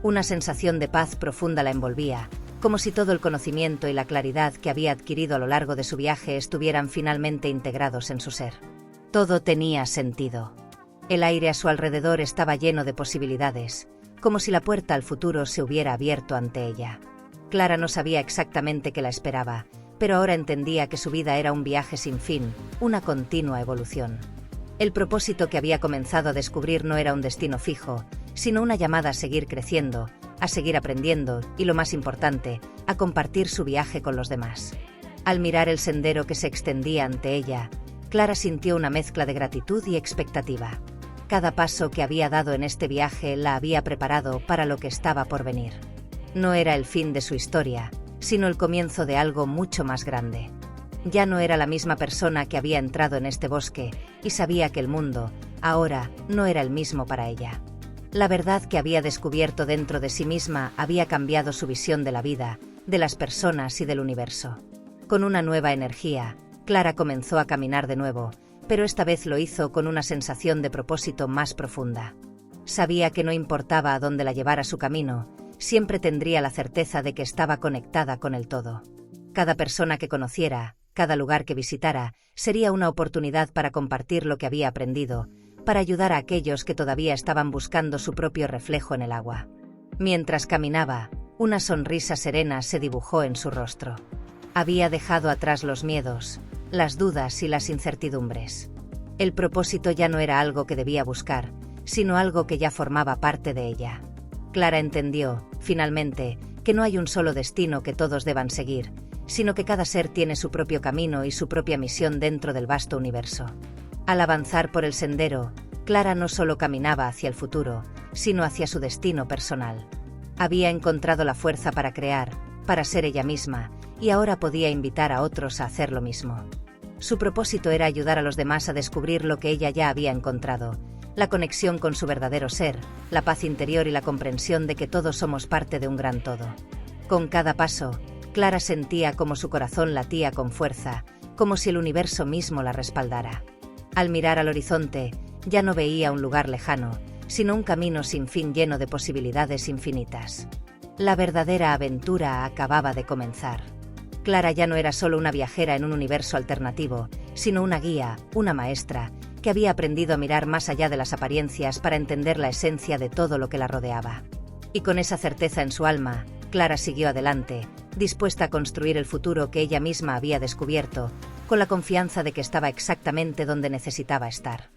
Una sensación de paz profunda la envolvía, como si todo el conocimiento y la claridad que había adquirido a lo largo de su viaje estuvieran finalmente integrados en su ser. Todo tenía sentido. El aire a su alrededor estaba lleno de posibilidades, como si la puerta al futuro se hubiera abierto ante ella. Clara no sabía exactamente qué la esperaba, pero ahora entendía que su vida era un viaje sin fin, una continua evolución. El propósito que había comenzado a descubrir no era un destino fijo, sino una llamada a seguir creciendo, a seguir aprendiendo y, lo más importante, a compartir su viaje con los demás. Al mirar el sendero que se extendía ante ella, Clara sintió una mezcla de gratitud y expectativa. Cada paso que había dado en este viaje la había preparado para lo que estaba por venir. No era el fin de su historia, sino el comienzo de algo mucho más grande. Ya no era la misma persona que había entrado en este bosque, y sabía que el mundo, ahora, no era el mismo para ella. La verdad que había descubierto dentro de sí misma había cambiado su visión de la vida, de las personas y del universo. Con una nueva energía, Clara comenzó a caminar de nuevo, pero esta vez lo hizo con una sensación de propósito más profunda. Sabía que no importaba a dónde la llevara su camino, siempre tendría la certeza de que estaba conectada con el todo. Cada persona que conociera, cada lugar que visitara, sería una oportunidad para compartir lo que había aprendido, para ayudar a aquellos que todavía estaban buscando su propio reflejo en el agua. Mientras caminaba, una sonrisa serena se dibujó en su rostro. Había dejado atrás los miedos, las dudas y las incertidumbres. El propósito ya no era algo que debía buscar, sino algo que ya formaba parte de ella. Clara entendió, finalmente, que no hay un solo destino que todos deban seguir, sino que cada ser tiene su propio camino y su propia misión dentro del vasto universo. Al avanzar por el sendero, Clara no solo caminaba hacia el futuro, sino hacia su destino personal. Había encontrado la fuerza para crear, para ser ella misma, y ahora podía invitar a otros a hacer lo mismo. Su propósito era ayudar a los demás a descubrir lo que ella ya había encontrado, la conexión con su verdadero ser, la paz interior y la comprensión de que todos somos parte de un gran todo. Con cada paso, Clara sentía como su corazón latía con fuerza, como si el universo mismo la respaldara. Al mirar al horizonte, ya no veía un lugar lejano, sino un camino sin fin lleno de posibilidades infinitas. La verdadera aventura acababa de comenzar. Clara ya no era solo una viajera en un universo alternativo, sino una guía, una maestra, que había aprendido a mirar más allá de las apariencias para entender la esencia de todo lo que la rodeaba. Y con esa certeza en su alma, Clara siguió adelante, dispuesta a construir el futuro que ella misma había descubierto, con la confianza de que estaba exactamente donde necesitaba estar.